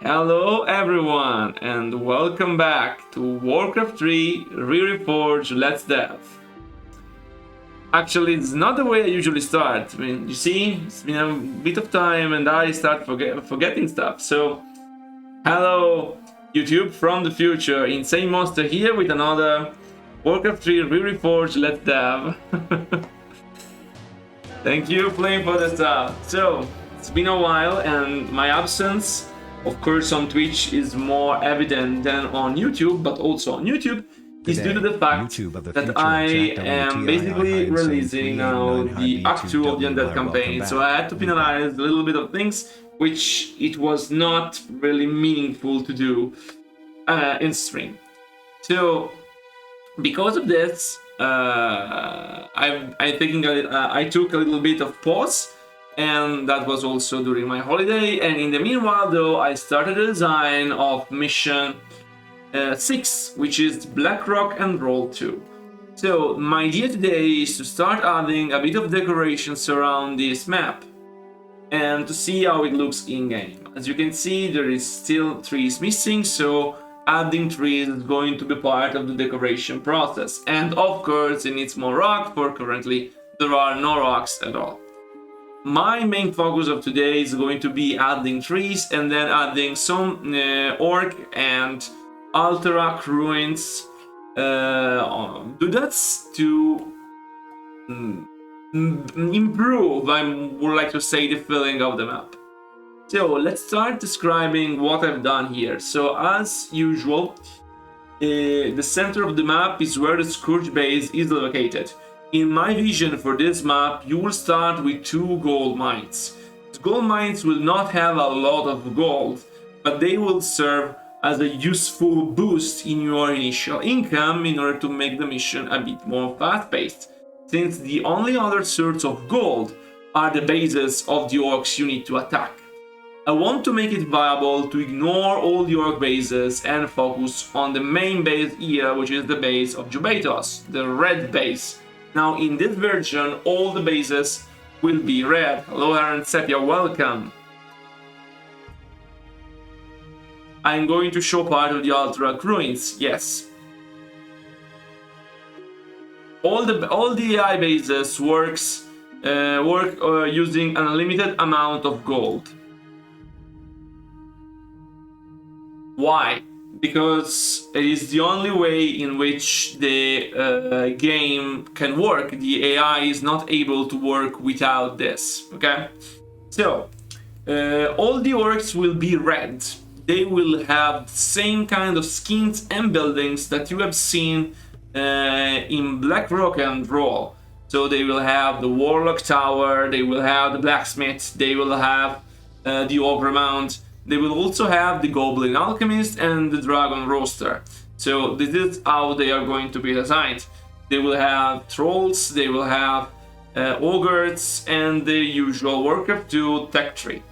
Hello everyone and welcome back to Warcraft 3 Re-Reforged Let's Dev. Actually, it's not the way I usually start. I mean, you see, it's been a bit of time and I start forgetting stuff. So, hello YouTube from the future, Insane Monster here with another Warcraft 3 Re-Reforged Let's Dev. Thank you playing for the stuff. So, it's been a while and my absence, of course, on Twitch is more evident than on YouTube, but also on YouTube is due to the fact that I am basically releasing now the Act 2 of the Undead campaign, so I had to finalize a little bit of things which it was not really meaningful to do in stream. So because of this, I took a little bit of pause, and that was also during my holiday. And in the meanwhile, though, I started the design of mission 6, which is Blackrock and Roll 2. So my idea today is to start adding a bit of decorations around this map and to see how it looks in-game. As you can see, there is still trees missing, so adding trees is going to be part of the decoration process. And of course, it needs more rock, for currently there are no rocks at all. My main focus of today is going to be adding trees and then adding some orc and Alterac ruins dudas to improve, I would like to say, the feeling of the map. So let's start describing what I've done here. So as usual, the center of the map is where the Scourge base is located. In my vision for this map, you will start with 2 gold mines. The gold mines will not have a lot of gold, but they will serve as a useful boost in your initial income in order to make the mission a bit more fast-paced, since the only other source of gold are the bases of the orcs you need to attack. I want to make it viable to ignore all the orc bases and focus on the main base here, which is the base of Jubatos, the red base. Now, in this version, all the bases will be red. Hello, Aaron Sepia, welcome. I'm going to show part of the Alterac ruins, yes. All the AI bases work using an unlimited amount of gold. Why? Because it is the only way in which the game can work. The AI is not able to work without this, okay? So, all the orcs will be red. They will have the same kind of skins and buildings that you have seen in Blackrock and Roll. So they will have the Warlock Tower, they will have the Blacksmith, they will have the Ogre Mount. They will also have the Goblin Alchemist and the Dragon Roaster. So this is how they are going to be designed. They will have Trolls, they will have Ogres, and the usual Warcraft 2 tech tree.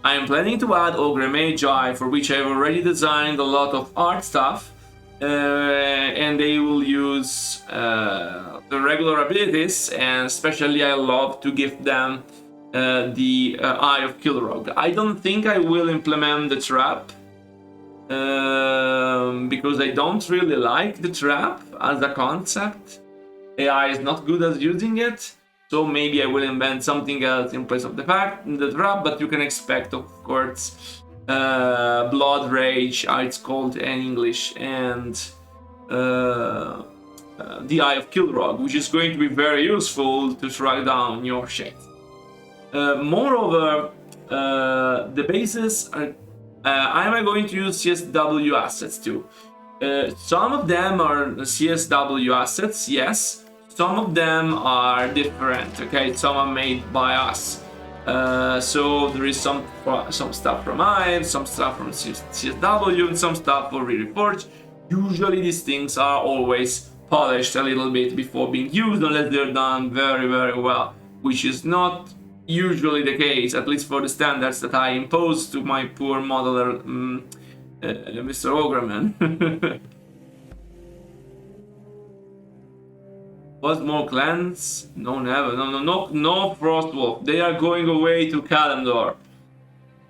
I am planning to add Ogre Magi, for which I have already designed a lot of art stuff. And they will use the regular abilities, and especially I love to give them the Eye of Kilrog. I don't think I will implement the trap because I don't really like the trap as a concept. AI is not good at using it, so maybe I will invent something else in place of the trap. But you can expect, of course, Blood Rage, how it's called in English, and the Eye of Kilrog, which is going to be very useful to track down your shit. Moreover, the bases are. I'm going to use CSW assets too. Some of them are CSW assets, yes. Some of them are different. Okay, some are made by us. So there is some stuff from Hive, some stuff from CSW, and some stuff for Re-Reforged. Usually these things are always polished a little bit before being used, unless they're done very, very well, which is not usually the case, at least for the standards that I impose to my poor modeler, Mr. Ogrman. What more clans? No, never. No, Frostwolf. They are going away to Kalimdor.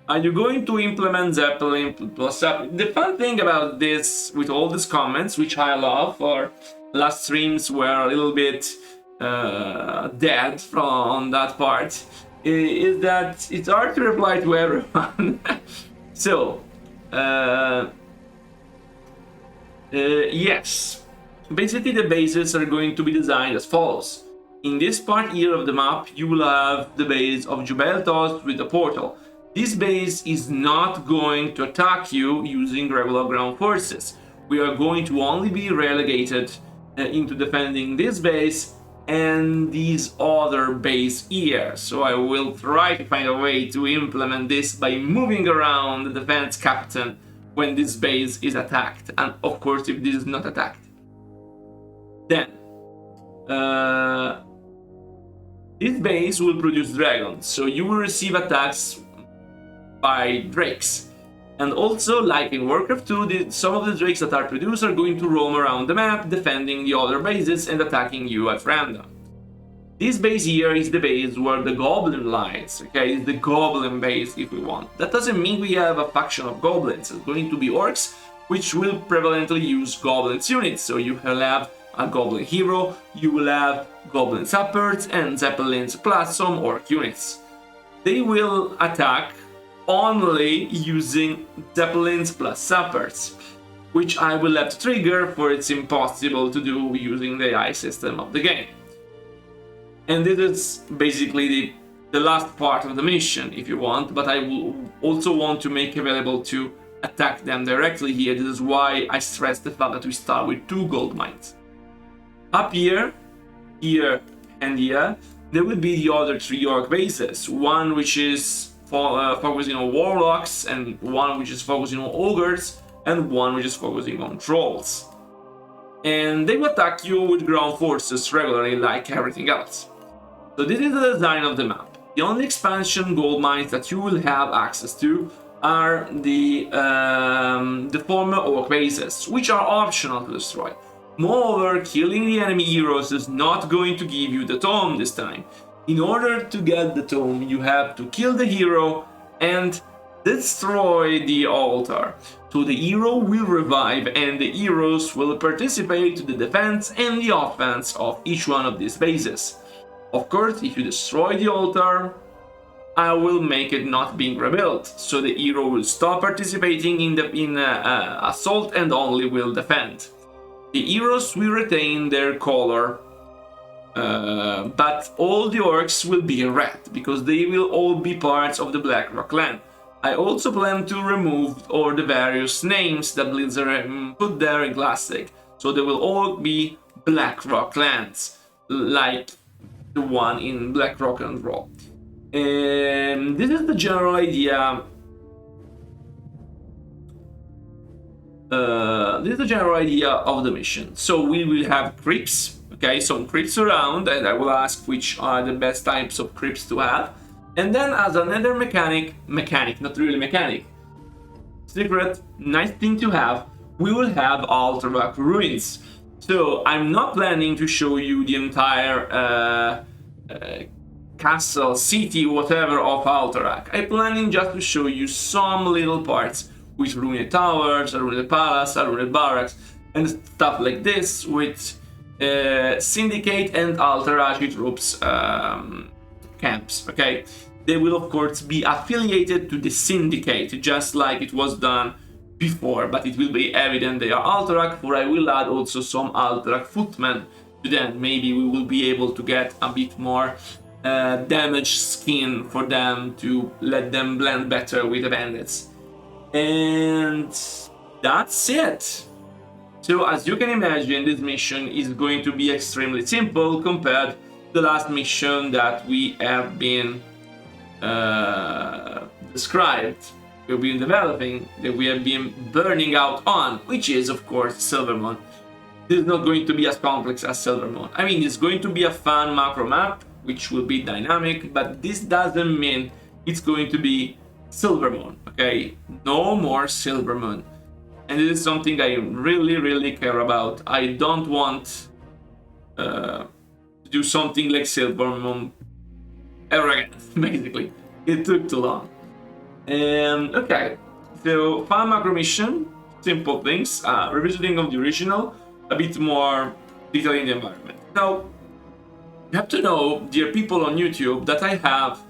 Are you going to implement Zeppelin plus Zeppelin? The fun thing about this, with all these comments, which I love, or last streams were a little bit dead on that part, is that it's hard to reply to everyone. So, yes. Basically, the bases are going to be designed as follows. In this part here of the map, you will have the base of Jubeltos with a portal. This base is not going to attack you using regular ground forces. We are going to only be relegated into defending this base and this other base here. So I will try to find a way to implement this by moving around the defense captain when this base is attacked, and of course if this is not attacked. Then this base will produce dragons, so you will receive attacks by drakes. And also, like in Warcraft 2, some of the drakes that are produced are going to roam around the map, defending the other bases and attacking you at random. This base here is the base where the goblin lies, okay? It's the goblin base if we want. That doesn't mean we have a faction of goblins. It's going to be orcs, which will prevalently use goblins units. So you will have a goblin hero, you will have goblin supports and zeppelins plus some orc units. They will attack only using zeppelins plus supports, which I will have to trigger, for it's impossible to do using the AI system of the game. And this is basically the last part of the mission, if you want, but I will also want to make available to attack them directly here. This is why I stress the fact that we start with 2 gold mines. Up here, here, and here, there will be the other 3 orc bases. One which is focusing on warlocks, and one which is focusing on ogres, and one which is focusing on trolls. And they will attack you with ground forces regularly, like everything else. So this is the design of the map. The only expansion gold mines that you will have access to are the former orc bases, which are optional to destroy. Moreover, killing the enemy heroes is not going to give you the tome this time. In order to get the tome, you have to kill the hero and destroy the altar. So the hero will revive and the heroes will participate to the defense and the offense of each one of these bases. Of course, if you destroy the altar, I will make it not being rebuilt, so the hero will stop participating in assault and only will defend. The heroes will retain their color, but all the orcs will be in red, because they will all be parts of the Blackrock clan. I also plan to remove all the various names that Blizzard put there in Classic, so they will all be Blackrock clans, like the one in Blackrock and Roll. This is the general idea. This is the general idea of the mission. So we will have creeps, okay, some creeps around, and I will ask which are the best types of creeps to have. And then as another mechanic, not really mechanic, secret, nice thing to have, we will have Alterac ruins. So I'm not planning to show you the entire castle, city, whatever of Alterac. I'm planning just to show you some little parts with ruined towers, a ruined palace, a ruined barracks, and stuff like this with Syndicate and Alterac troops camps, okay? They will of course be affiliated to the Syndicate, just like it was done before, but it will be evident they are Alterac, for I will add also some Alterac footmen to them. Maybe we will be able to get a bit more damaged skin for them to let them blend better with the bandits. And that's it. So as you can imagine, this mission is going to be extremely simple compared to the last mission that we have been described, we've been developing, that we have been burning out on, which is of course Silvermoon. This is not going to be as complex as Silvermoon. I mean, it's going to be a fun macro map, which will be dynamic, but this doesn't mean it's going to be Silvermoon, okay? No more Silvermoon. And this is something I really care about. I don't want to do something like Silvermoon ever again, basically. It took too long. Okay, so fun macro mission, simple things, revisiting of the original, a bit more detail in the environment. Now, you have to know, dear people on YouTube, that I have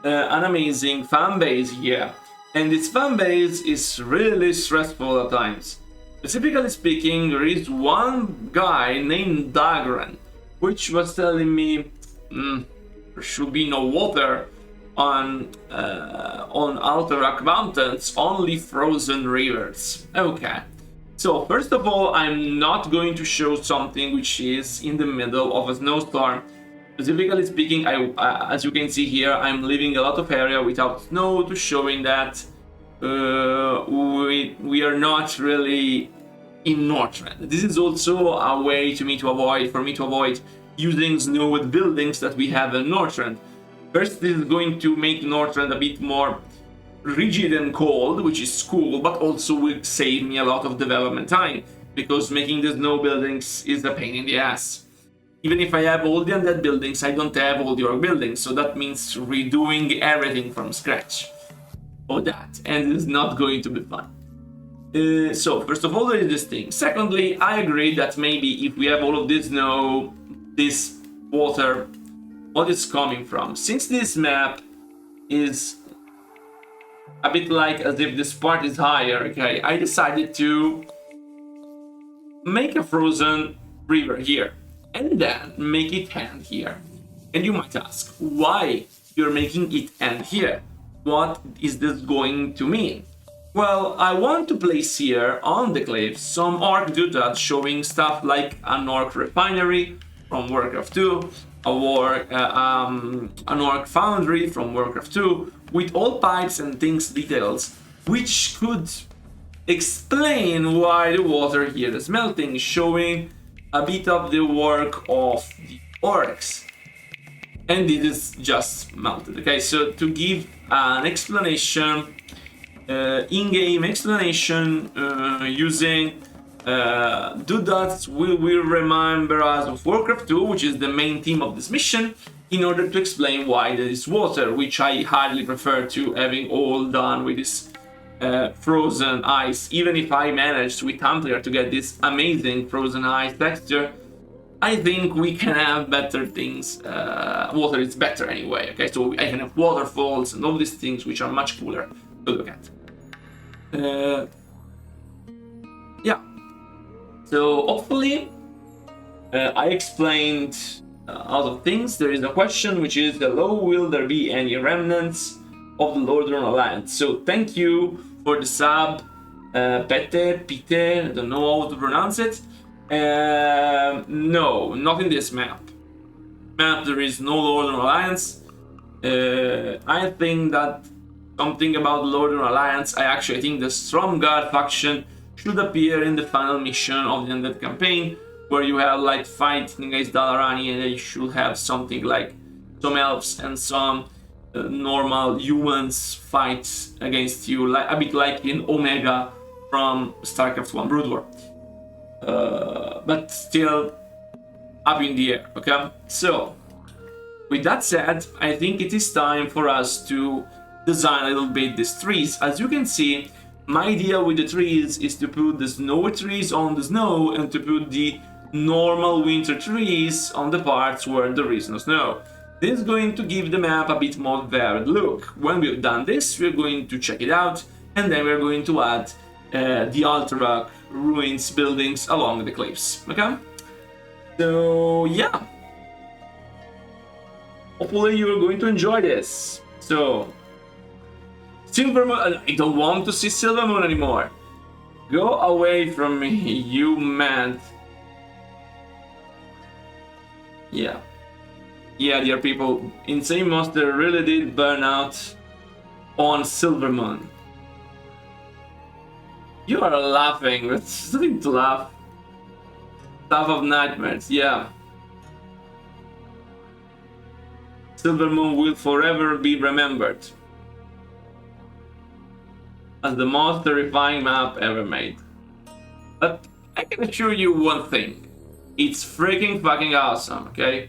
an amazing fan base here, and this fan base is really stressful at times. Specifically speaking, there is one guy named Dagran, which was telling me there should be no water on Alterac mountains, only frozen rivers. Okay. So first of all, I'm not going to show something which is in the middle of a snowstorm. Specifically speaking, as you can see here, I'm leaving a lot of area without snow to showing that we are not really in Northrend. This is also a way for me to avoid using snow-wood buildings that we have in Northrend. First, this is going to make Northrend a bit more rigid and cold, which is cool, but also will save me a lot of development time, because making the snow buildings is a pain in the ass. Even if I have all the undead buildings, I don't have all the orc buildings, so that means redoing everything from scratch. Or that, and it's not going to be fun. So, first of all, there is this thing. Secondly, I agree that maybe if we have all of this snow, this water, what is coming from? Since this map is a bit like as if this part is higher, okay, I decided to make a frozen river here and then make it end here. And you might ask, why you're making it end here? What is this going to mean? Well, I want to place here on the cliffs some orc Kel'Thuzad showing stuff like an orc refinery from Warcraft 2, an orc foundry from Warcraft 2, with all pipes and things details, which could explain why the water here is melting, showing a bit of the work of the orcs. And it is just melted. Okay, so to give an explanation, in-game explanation using Doodads, we will remember us of Warcraft 2, which is the main theme of this mission, in order to explain why there is water, which I highly prefer to having all done with this frozen ice. Even if I managed with Alterac to get this amazing frozen ice texture, I think we can have better things. Water is better anyway, okay? So I can have waterfalls and all these things which are much cooler to look at. Yeah. So hopefully I explained a lot of things. There is a question which is, hello, will there be any remnants of the Northern Alliance? So thank you for the sub, Pete, I don't know how to pronounce it. No, not in this map. There is no Northern Alliance. I think that something about the Northern Alliance, I think the Stromgarde faction should appear in the final mission of the Undead campaign, where you have like fighting against Dalarani, and they should have something like some elves and some normal humans fight against you, like a bit like in Omega from StarCraft 1 Brood War. But still up in the air, okay? So, with that said, I think it is time for us to design a little bit these trees. As you can see, my idea with the trees is to put the snowy trees on the snow and to put the normal winter trees on the parts where there is no snow. This is going to give the map a bit more varied look. When we've done this, we're going to check it out, and then we're going to add the Alterac ruins buildings along the cliffs, okay? So, yeah. Hopefully you're going to enjoy this. So, Silvermoon, I don't want to see Silvermoon anymore. Go away from me, you man. Yeah. Yeah, dear people, Insane Monster really did burn out on Silvermoon. You are laughing, there's nothing to laugh. Stuff of nightmares, yeah. Silvermoon will forever be remembered as the most terrifying map ever made. But I can assure you one thing. It's freaking fucking awesome, okay?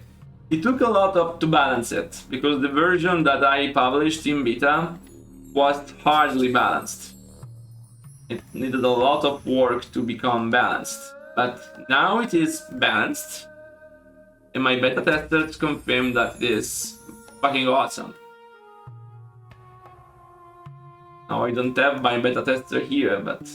It took a lot to balance it, because the version that I published in beta was hardly balanced. It needed a lot of work to become balanced, but now it is balanced, and my beta testers confirm that it is fucking awesome. Now I don't have my beta tester here, but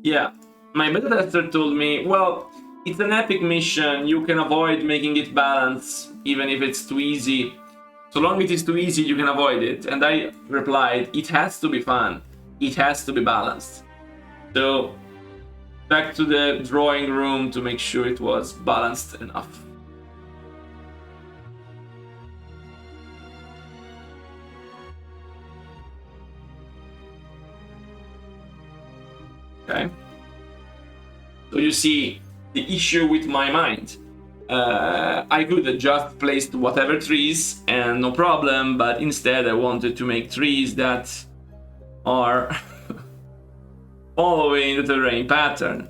yeah, my beta tester told me, well, it's an epic mission, you can avoid making it balanced, even if it's too easy. So long it is too easy, you can avoid it. And I replied, it has to be fun. It has to be balanced. So back to the drawing room to make sure it was balanced enough. Okay. So you see the issue with my mind. I could have just placed whatever trees and no problem, but instead I wanted to make trees that are following the terrain pattern.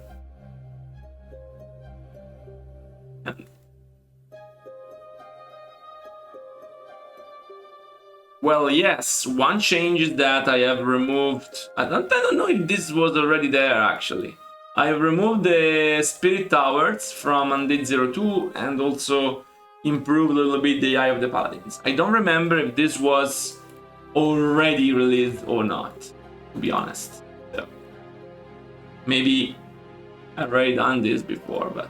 Well, yes, one change is that I have removed... I don't know if this was already there, actually. I have removed the Spirit Towers from Undead 02 and also improved a little bit the Eye of the Paladins. I don't remember if this was already released or not, to be honest. So, maybe I've already done this before, but...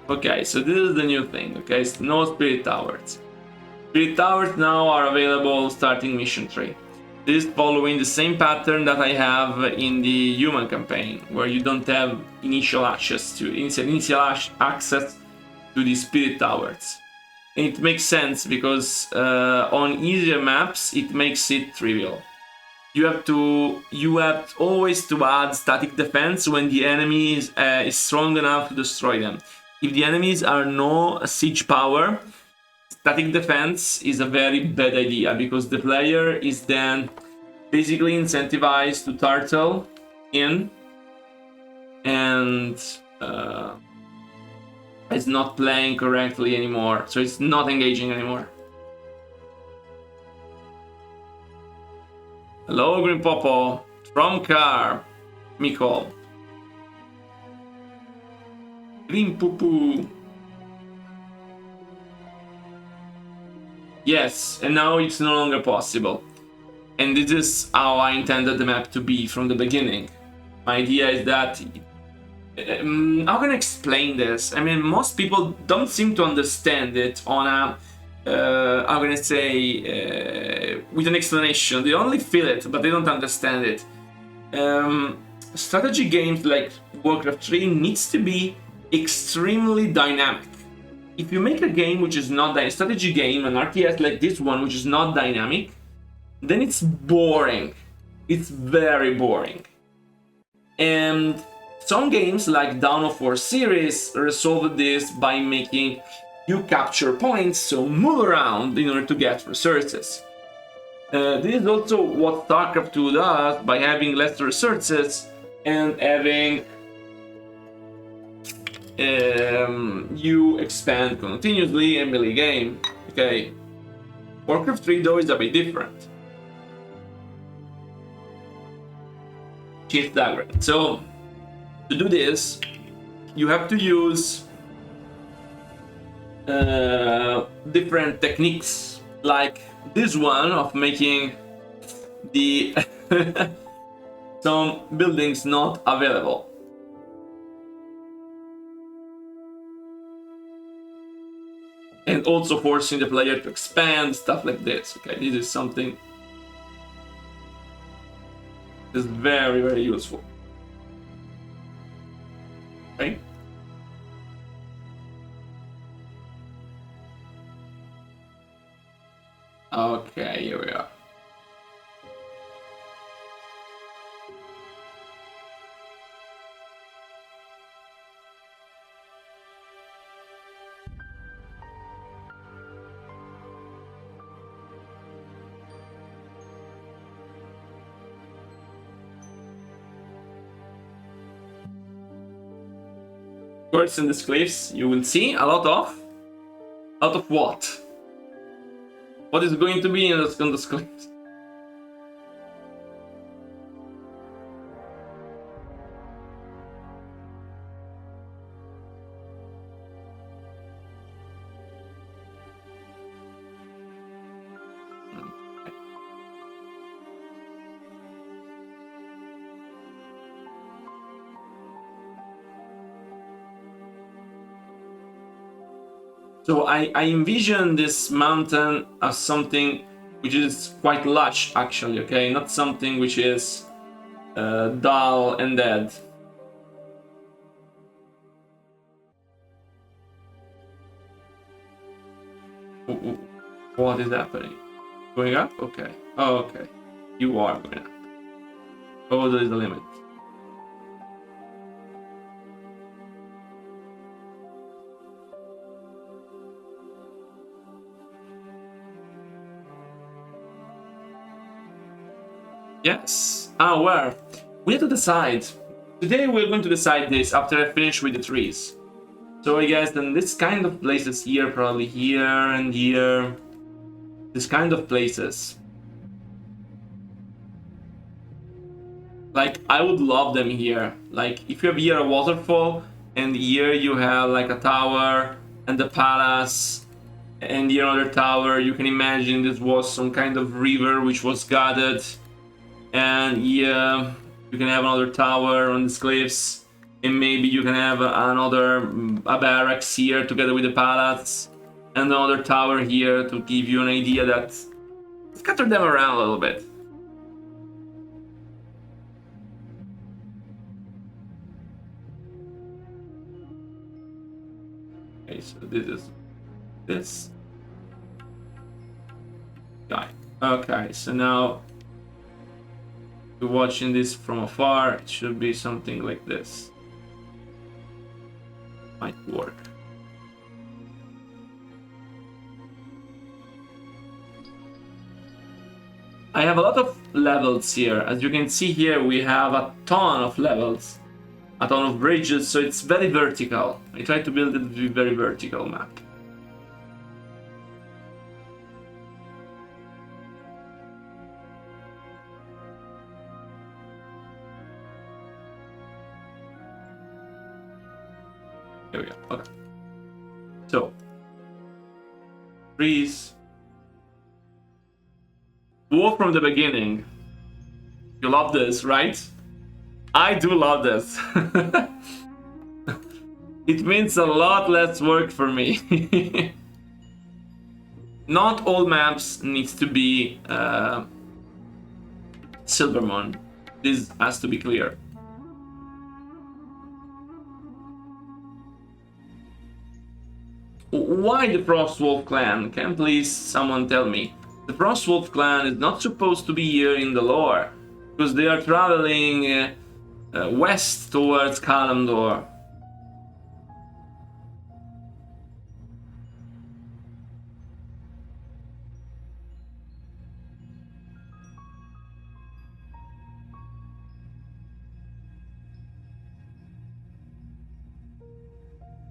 Okay, so this is the new thing, okay? So no Spirit Towers. Spirit Towers now are available starting Mission 3. This is following the same pattern that I have in the human campaign, where you don't have initial access to the Spirit Towers. And it makes sense because on easier maps it makes it trivial. You have always to add static defense when the enemy is strong enough to destroy them. If the enemies are no siege power, static defense is a very bad idea because the player is then basically incentivized to turtle in and is not playing correctly anymore, so it's not engaging anymore. Hello, Green Popo, from Car, Mikol. Green Poo-Poo. Yes, and now it's no longer possible. And this is how I intended the map to be from the beginning. My idea is that... how can I explain this? I mean, most people don't seem to understand it on a... how can I say... with an explanation. They only feel it, but they don't understand it. Strategy games like Warcraft 3 needs to be extremely dynamic. If you make a game which is not a strategy game, an RTS like this one, which is not dynamic, then it's boring. It's very boring. And some games like Dawn of War series resolved this by making you capture points, so move around in order to get resources. This is also what StarCraft 2 does by having less resources and having you expand continuously in melee game. Okay, Warcraft 3 though is a bit different. Shift dagger. So to do this, you have to use different techniques, like this one of making the some buildings not available. And also forcing the player to expand, stuff like this. Okay, this is something that's very, very useful. Okay. Okay, here we are. Of course, in these cliffs, you will see a lot of what? what is going to be on the screen. So I envision this mountain as something which is quite lush, actually, okay? Not something which is dull and dead. What is happening? Going up? Okay. Oh, okay. You are going up. Oh, there is a limit. Yes. Ah, where? We have to decide. Today we're going to decide this after I finish with the trees. So I guess then this kind of places here, probably here and here. This kind of places. Like, I would love them here. Like, if you have here a waterfall, and here you have like a tower and the palace, and the other tower, you can imagine this was some kind of river which was guarded. And yeah, you can have another tower on these cliffs, and maybe you can have another barracks here together with the palace, and another tower here to give you an idea that scatter them around a little bit. Okay, so this is this guy. Okay, so now you're watching this from afar, it should be something like this. Might work. I have a lot of levels here. As you can see here, we have a ton of levels, a ton of bridges, so it's very vertical. I try to build it with a very vertical map. Here we go. Okay. So, trees. War from the beginning. You love this, right? I do love this. It means a lot less work for me. Not all maps needs to be Silvermoon. This has to be clear. Why the Frostwolf clan? Can please someone tell me? The Frostwolf clan is not supposed to be here in the lore, because they are traveling west towards Kalimdor.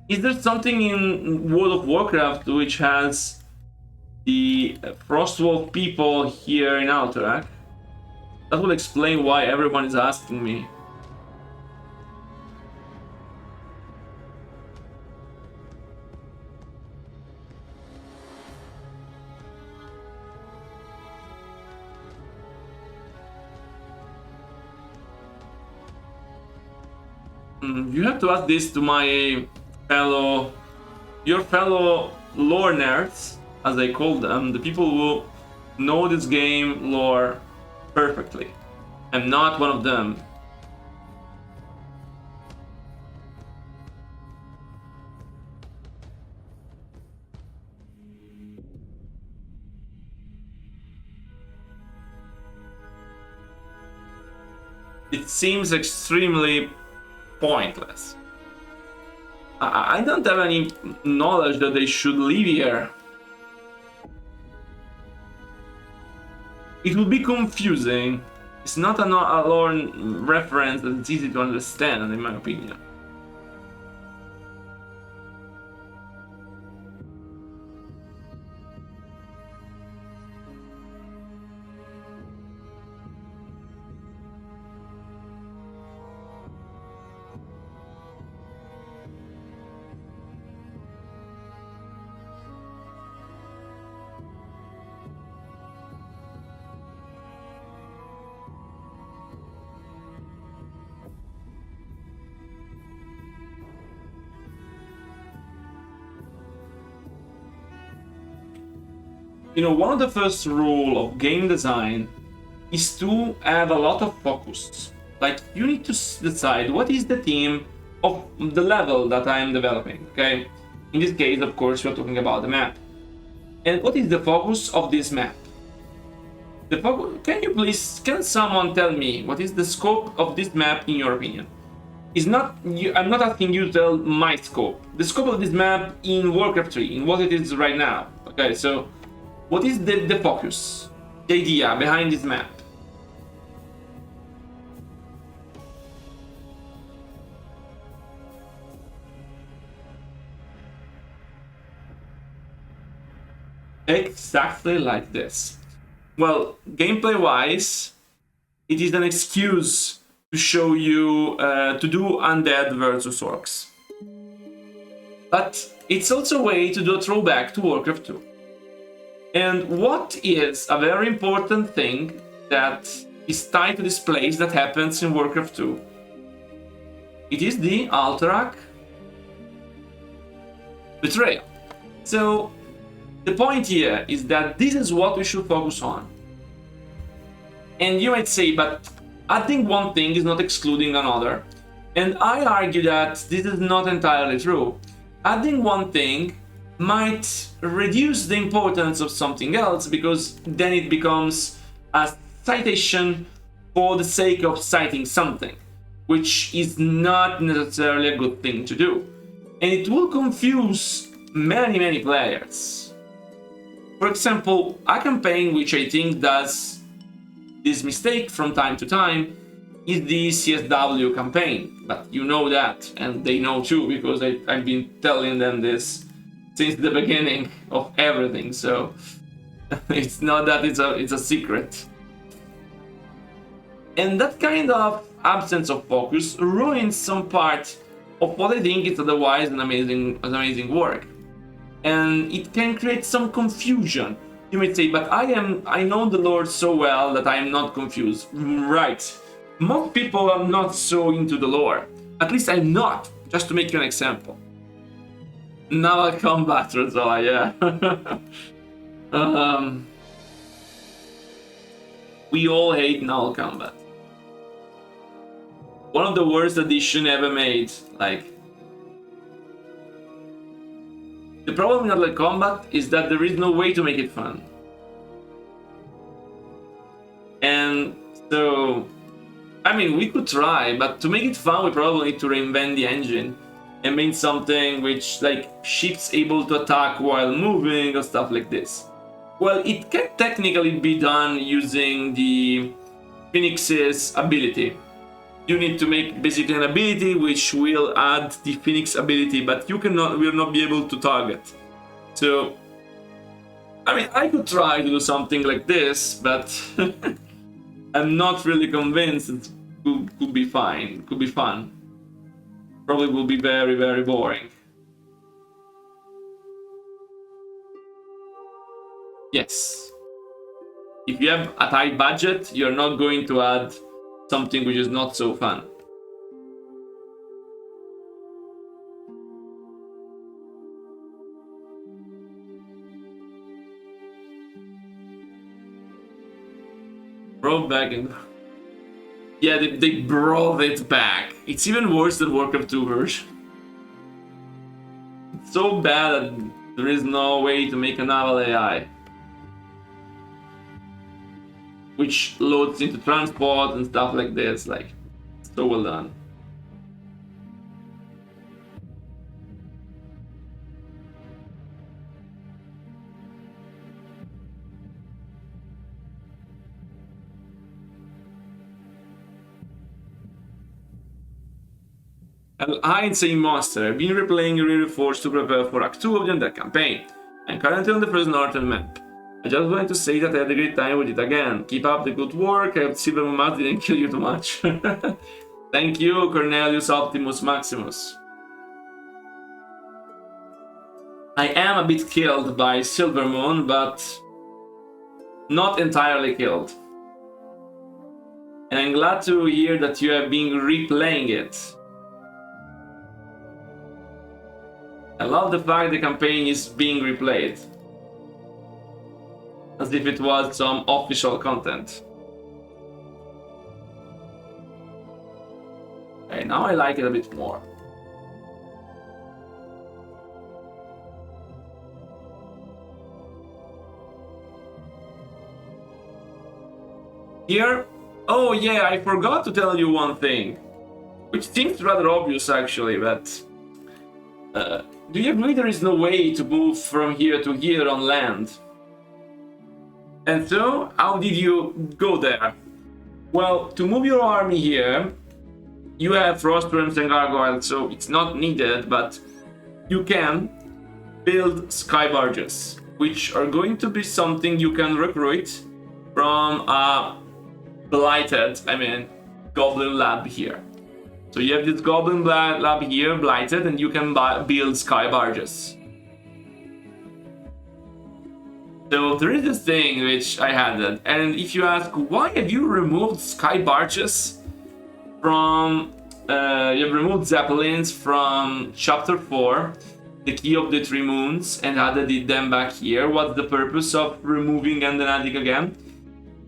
Is there something in World of Warcraft which has the Frostwolf people here in Alterac? That will explain why everyone is asking me. You have to ask this to my your fellow lore nerds, as I call them, the people who know this game lore perfectly. I'm not one of them. It seems extremely pointless. I don't have any knowledge that they should live here. It will be confusing. It's not a lore reference that it's easy to understand, in my opinion. one of the first rule of game design is to have a lot of focus. Like, you need to decide what is the theme of the level that I'm developing, okay? In this case, of course, we're talking about the map. And what is the focus of this map? Can someone tell me what is the scope of this map in your opinion? I'm not asking you to tell my scope. The scope of this map in Warcraft 3, in what it is right now. Okay, so what is the focus, the idea behind this map? Exactly like this. Well, gameplay-wise, it is an excuse to show you to do undead versus orcs. But it's also a way to do a throwback to Warcraft 2. And what is a very important thing that is tied to this place that happens in Warcraft 2? It is the Alterac betrayal. So the point here is that this is what we should focus on. And you might say, but adding one thing is not excluding another. And I argue that this is not entirely true. Adding one thing might reduce the importance of something else, because then it becomes a citation for the sake of citing something, which is not necessarily a good thing to do. And it will confuse many players. For example, a campaign which I think does this mistake from time to time is the CSW campaign, but you know that, and they know too, because I've been telling them this since the beginning of everything, so it's not that it's a secret. And that kind of absence of focus ruins some part of what I think is otherwise an amazing work. And it can create some confusion. You might say, but I know the lore so well that I am not confused. Right. Most people are not so into the lore. At least I'm not, just to make you an example. Naval combat, Rozola, yeah. We all hate naval combat. One of the worst additions ever made, like. The problem with naval combat is that there is no way to make it fun. And so, I mean, we could try, but to make it fun, we probably need to reinvent the engine and make something which, like, ships able to attack while moving or stuff like this. Well, it can technically be done using the Phoenix's ability. You need to make basically an ability which will add the Phoenix ability, but you will not be able to target. So, I mean, I could try to do something like this, but I'm not really convinced it could be fine. Could be fun. Probably will be very boring. Yes. If you have a tight budget, you're not going to add something which is not so fun. Brought back in. Yeah, they brought it back. It's even worse than Warcraft 2 version. It's so bad that there is no way to make a naval AI. Which loads into transport and stuff like this, like, so well done. Hi, Insane Monster. I've been replaying Re-Reforged to prepare for Act 2 of the Undead campaign. I'm currently on the first northern map. I just wanted to say that I had a great time with it again. Keep up the good work. I hope Silver Momas didn't kill you too much. Thank you, Cornelius Optimus Maximus. I am a bit killed by Silvermoon, but not entirely killed. And I'm glad to hear that you have been replaying it. I love the fact the campaign is being replayed. as if it was some official content. Okay, now I like it a bit more. Here, oh yeah, I forgot to tell you one thing, which seems rather obvious actually, but do you agree there is no way to move from here to here on land? And so, how did you go there? Well, to move your army here, you have frostworms and gargoyles, so it's not needed, but you can build sky barges, which are going to be something you can recruit from a blighted, goblin lab here. So you have this goblin lab here, blighted, and you can build sky barges. So there is this thing which I had, and if you ask why have you removed sky barges from, you have removed zeppelins from chapter 4, the Key of the Three Moons, and added them back here, what's the purpose of removing and then adding again?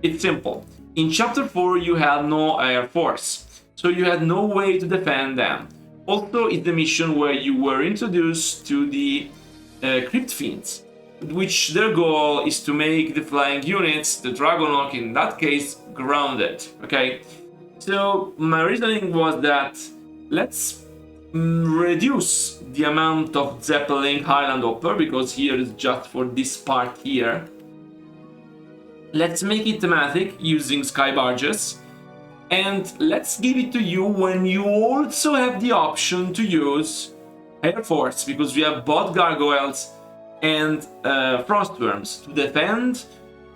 It's simple. In chapter 4 you had no air force, so you had no way to defend them. Also, it's the mission where you were introduced to the Crypt Fiends, which their goal is to make the flying units, the Dragonok in that case, grounded, okay? So my reasoning was that let's reduce the amount of Zeppelin Highland Hopper, because here is just for this part here. Let's make it thematic using sky barges, and let's give it to you when you also have the option to use Air Force, because we have both gargoyles and frostworms to defend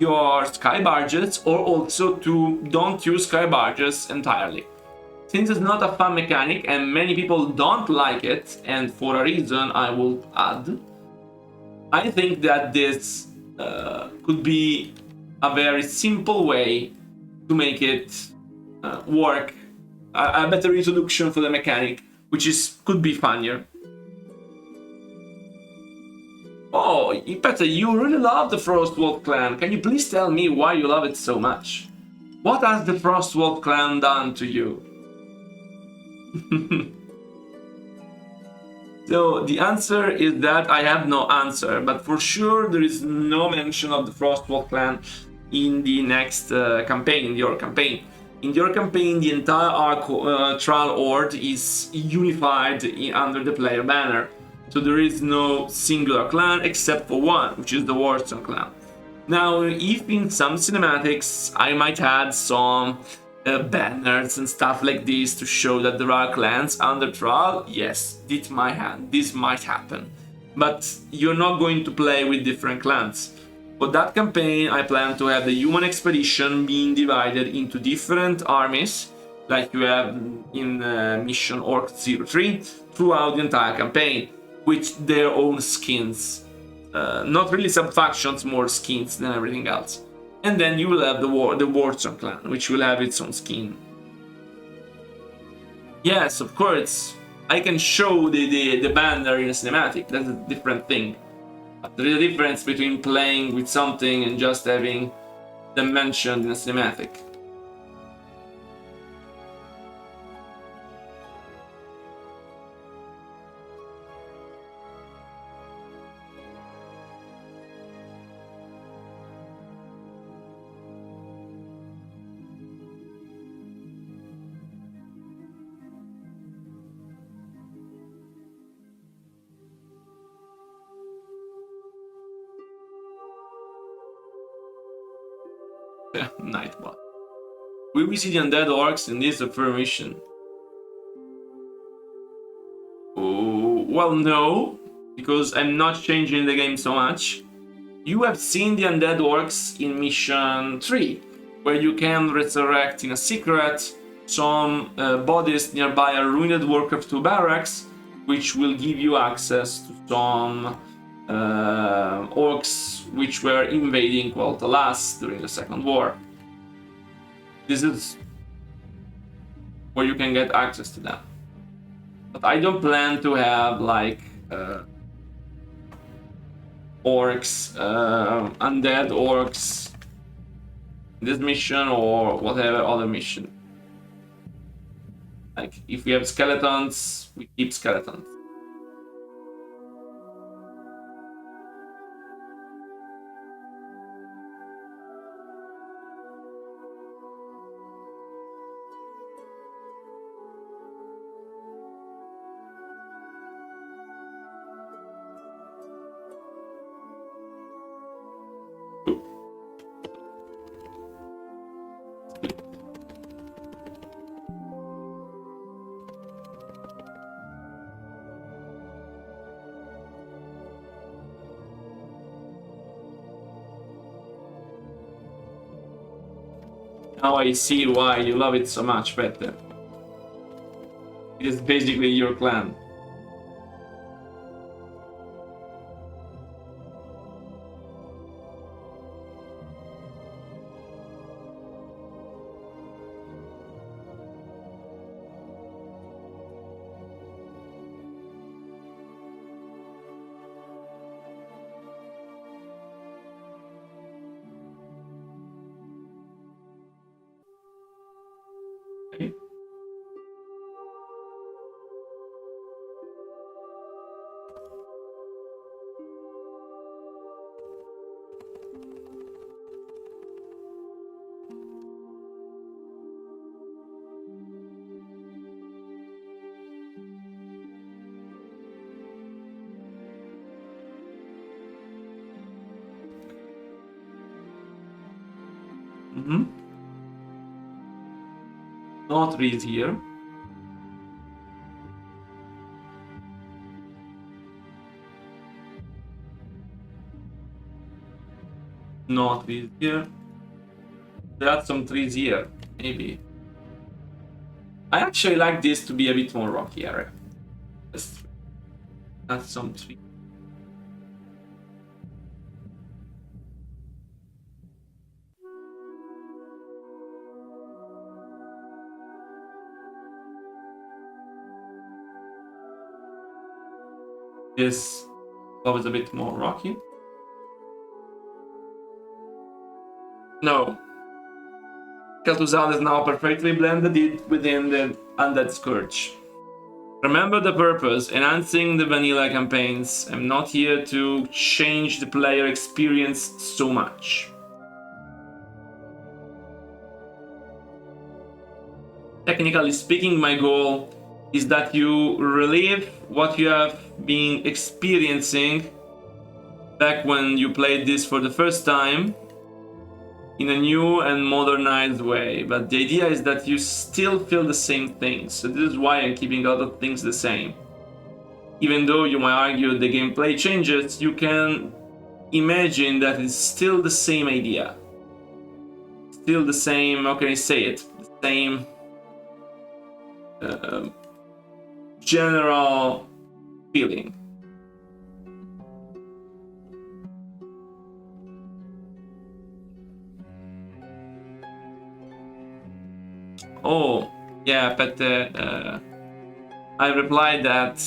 your sky barges, or also to don't use sky barges entirely. Since it's not a fun mechanic and many people don't like it, and for a reason I will add, I think that this could be a very simple way to make it work, a better introduction for the mechanic, which could be funnier. Oh, Peter, you really love the Frostwolf clan. Can you please tell me why you love it so much? What has the Frostwolf clan done to you? So the answer is that I have no answer, but for sure there is no mention of the Frostwolf clan in the next campaign, in your campaign. In your campaign, the entire Thrall Horde is unified under the player banner. So there is no singular clan except for one, which is the Warstone clan. Now, if in some cinematics I might add some banners and stuff like this to show that there are clans under Thrall, yes, this might happen. But you're not going to play with different clans. For that campaign, I plan to have the human expedition being divided into different armies, like you have in Mission Orc 03, throughout the entire campaign, with their own skins. Not really sub-factions, more skins than everything else. And then you will have the Warstone clan, which will have its own skin. Yes, of course, I can show the banner in a cinematic, that's a different thing. But there is a difference between playing with something and just having them mentioned in a cinematic. Nightbot. Will we see the undead orcs in this mission? Oh, well, no, because I'm not changing the game so much. You have seen the undead orcs in mission 3, where you can resurrect in a secret some bodies nearby a ruined Warcraft 2 barracks, which will give you access to some orcs which were invading Kel'Thuzad during the Second War. This is where you can get access to them. But I don't plan to have like orcs, undead orcs, this mission or whatever other mission. Like, if we have skeletons, we keep skeletons. Now I see why you love it so much, Petter. It is basically your clan. Okay. No trees here. No trees here. There are some trees here, maybe. I actually like this to be a bit more rocky area. That's some tree. This love is a bit more rocky. No. Kel'Thuzad is now perfectly blended within the Undead Scourge. Remember the purpose, enhancing the vanilla campaigns. I'm not here to change the player experience so much. Technically speaking, my goal is that you relive what you have been experiencing back when you played this for the first time in a new and modernized way. But the idea is that you still feel the same things. So this is why I'm keeping a lot of things the same. Even though you might argue the gameplay changes, you can imagine that it's still the same idea. Still the same, how can I say it? The same general feeling. Oh, yeah, but I replied that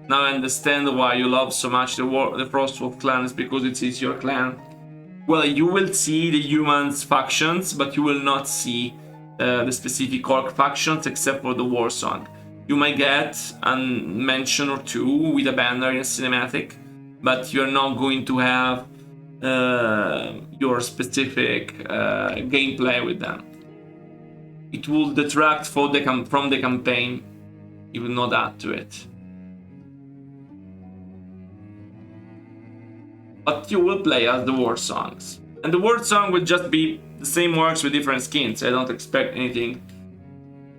now I understand why you love so much the Frostwolf clan is because it is your clan. Well, you will see the humans factions, but you will not see the specific orc factions except for the war song. You might get a mention or two with a banner in a cinematic, but you're not going to have your specific gameplay with them. It will detract from the campaign. It will not add to it. But you will play as the war songs. And the war song will just be the same orcs with different skins. I don't expect anything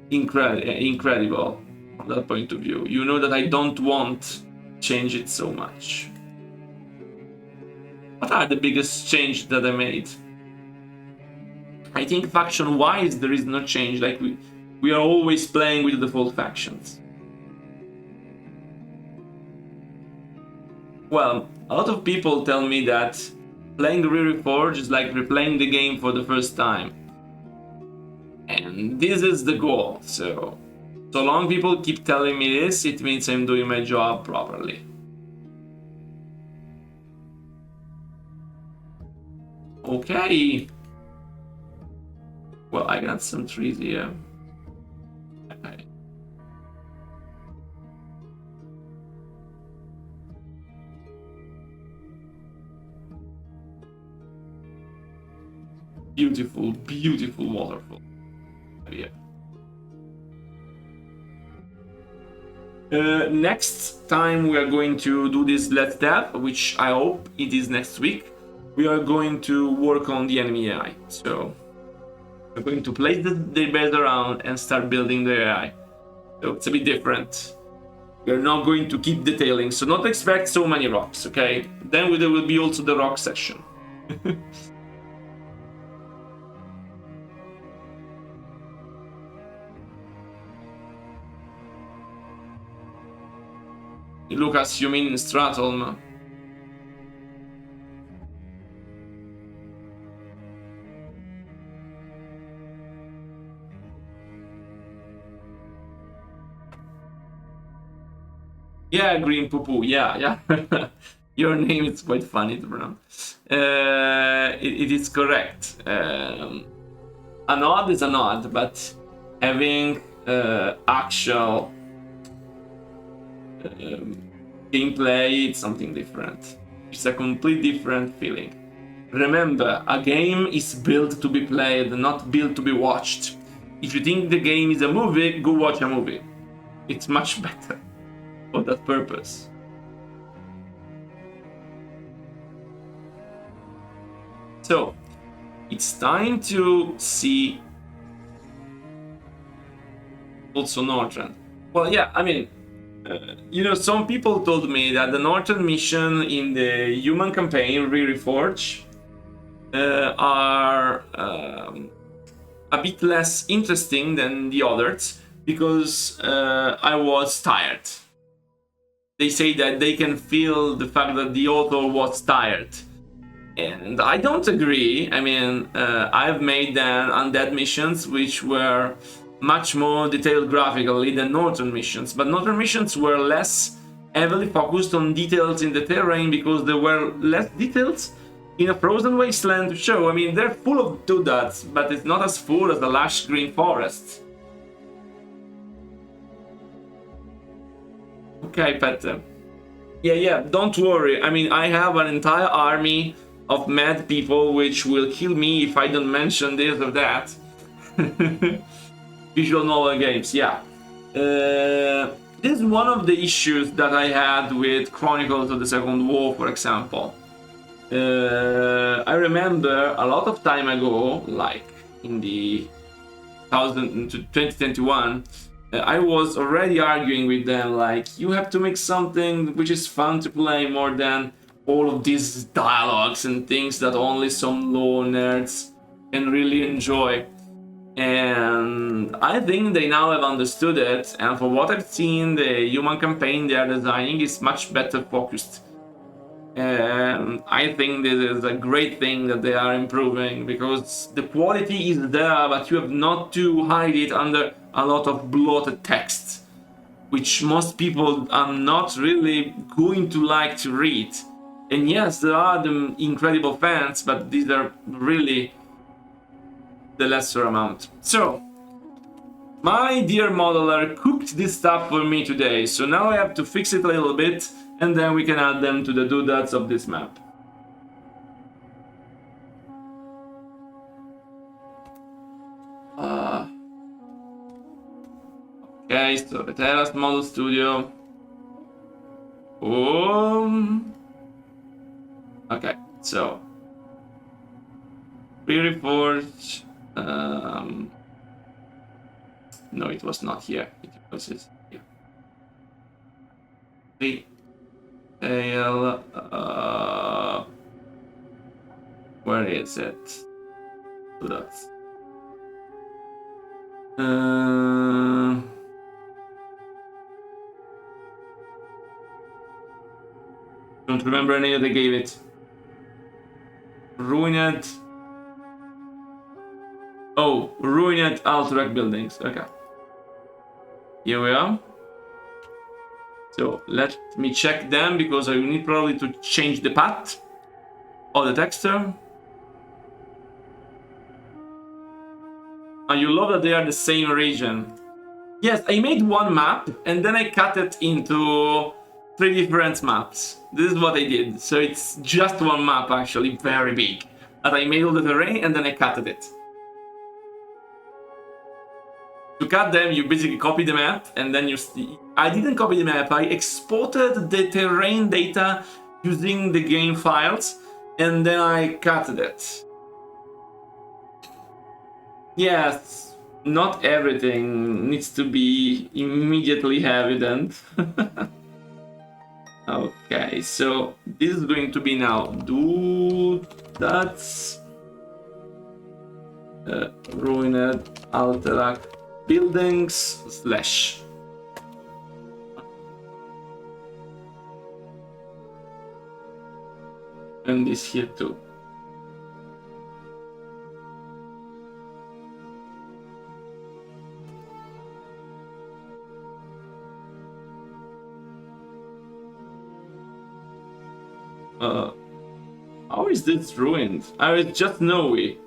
incredible from that point of view. You know that I don't want to change it so much. What are the biggest changes that I made? I think faction-wise there is no change. Like we are always playing with the default factions. Well, a lot of people tell me that playing the Re-Reforged is like replaying the game for the first time. And this is the goal. So long people keep telling me this, it means I'm doing my job properly. Okay. Well, I got some trees here. Okay. Beautiful, beautiful waterfall. Yeah. Next time we are going to do this Let's Death, which I hope it is next week. We are going to work on the enemy AI. So we're going to place the base around and start building the AI. So it's a bit different. We're not going to keep detailing, so not expect so many rocks, okay? Then there will be also the rock section. Lucas, you mean Stratholm? Yeah, Green Poo Poo, yeah. Your name is quite funny to pronounce. It is correct. A nod is a nod, but having actual gameplay, it's something different. It's a completely different feeling. Remember, a game is built to be played, not built to be watched. If you think the game is a movie, go watch a movie. It's much better for that purpose. So, it's time to see also Northern. Well, yeah, I mean, you know, some people told me that the Northern mission in the human campaign, Re-Reforged, are a bit less interesting than the others because I was tired. They say that they can feel the fact that the author was tired. And I don't agree. I mean, I've made then undead missions which were much more detailed graphically than Northern missions, but Northern missions were less heavily focused on details in the terrain because there were less details in a frozen wasteland to show. I mean, they're full of doodads, but it's not as full as the lush green forest. Okay, Petter. Yeah, don't worry. I mean, I have an entire army of mad people which will kill me if I don't mention this or that. Visual novel games, yeah. This is one of the issues that I had with Chronicles of the Second War, for example. I remember a lot of time ago, like in the 2021, I was already arguing with them, like, you have to make something which is fun to play more than all of these dialogues and things that only some low nerds can really enjoy. And I think they now have understood it, and for what I've seen, the human campaign they are designing is much better focused. And I think this is a great thing that they are improving, because the quality is there, but you have not to hide it under a lot of bloated text, which most people are not really going to like to read. And yes, there are the incredible fans, but these are really the lesser amount. So, my dear modeler cooked this stuff for me today, so now I have to fix it a little bit, and then we can add them to the doodads of this map. Okay, so the Terrace Model Studio. Okay, so Re-Reforged. No, it was not here. It was here. Retail. Where is it? So that's. Don't remember any they gave it. Ruined. Oh, ruined Alterac buildings. Okay. Here we are. So let me check them because I will need probably to change the path of the texture. And you love that they are the same region. Yes, I made one map and then I cut it into 3 different maps. This is what I did. So it's just one map actually, very big. But I made all the terrain and then I cut it. To cut them, you basically copy the map and then I didn't copy the map, I exported the terrain data using the game files and then I cut it. Yes, not everything needs to be immediately evident. Okay, so this is going to be now that's ruined Alterac buildings slash. And this here too. How is this ruined? I just know it.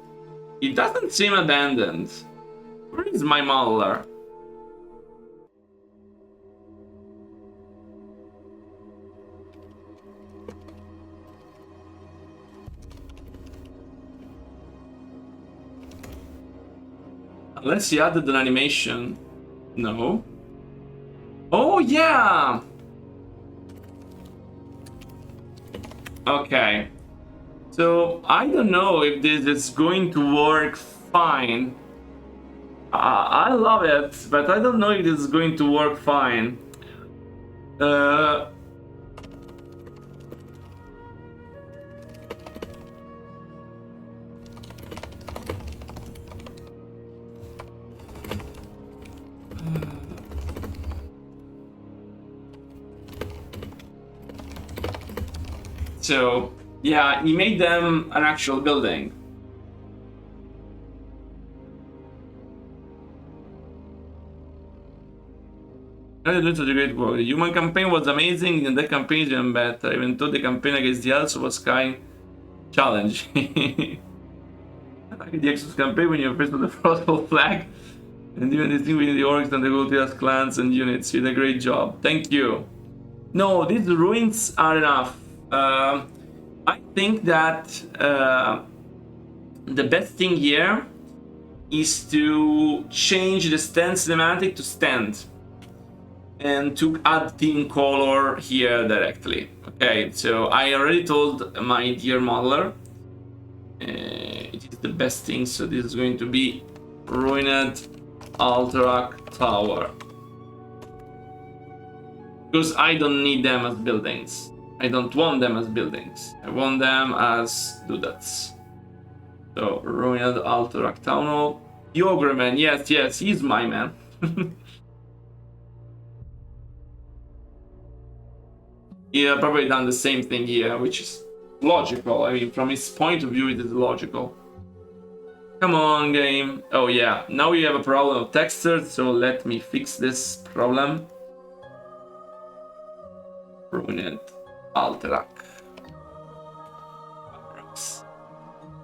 It doesn't seem abandoned. Where is my modeler? Unless he added an animation. No. Oh yeah! Okay. So I don't know if this is going to work fine. I love it, but I don't know if this is going to work fine. So yeah, he made them an actual building. Such a great work. The human campaign was amazing, and the campaign is even better, even though the campaign against the elves was kind of challenging. Like the Exodus campaign when you're faced with the frostful flag, and even the thing with the orcs and the Goltias clans and units, you did a great job. Thank you. No, these ruins are enough. I think that the best thing here is to change the stand cinematic to stand and to add theme color here directly. Okay, so I already told my dear modeler it is the best thing, so this is going to be ruined Alterac Tower, because I don't need them as buildings. I don't want them as buildings. I want them as doodads. So, ruined Alterac Town Hall. The Ogre Man, yes, he's my man. Yeah, probably done the same thing here, which is logical. I mean, from his point of view, it is logical. Come on, game. Oh yeah, now we have a problem of textures, so let me fix this problem. Ruined Alterac.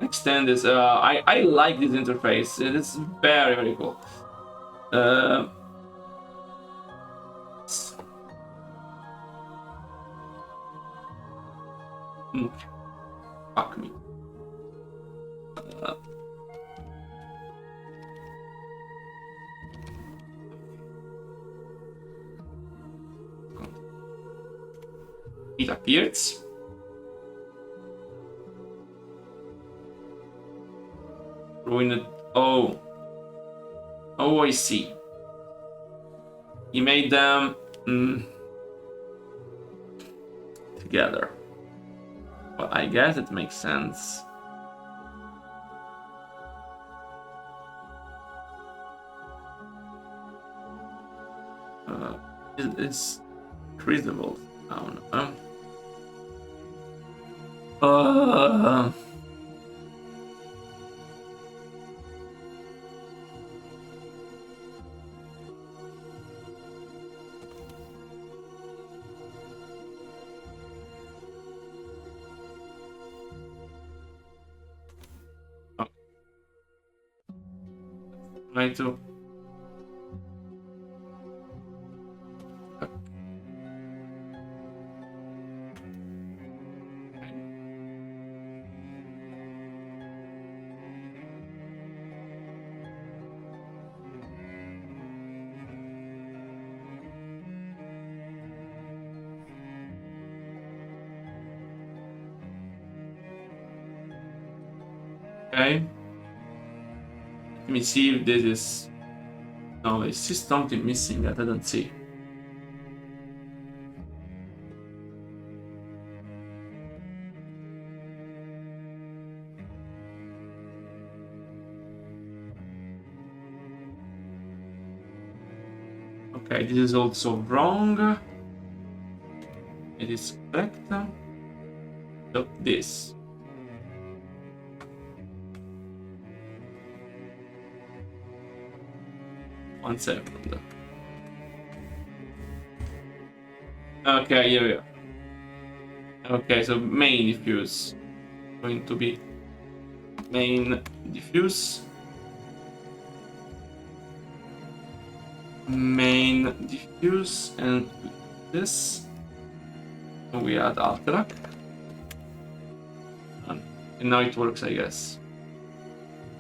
Extend this. I like this interface. It is very, very cool. Fuck me. It appears. Ruined. Oh, I see. He made them together. Well, I guess it makes sense. It's increasable. I don't know. Right too. Okay. Let me see if this is. No, is this something missing that I don't see? Okay, this is also wrong. It is correct. So this. One second. Okay, here we are. Okay, so main diffuse. Going to be main diffuse. Main diffuse and this. And we add Alterac. And now it works, I guess.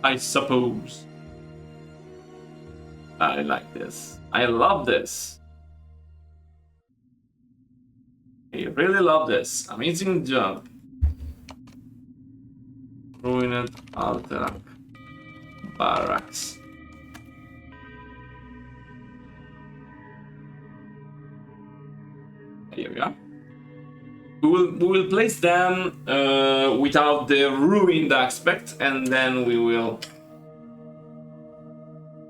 I suppose. I like this. I love this. I really love this. Amazing job. Ruined Alterac barracks. Here we are. We will place them without the ruined aspect, and then we will.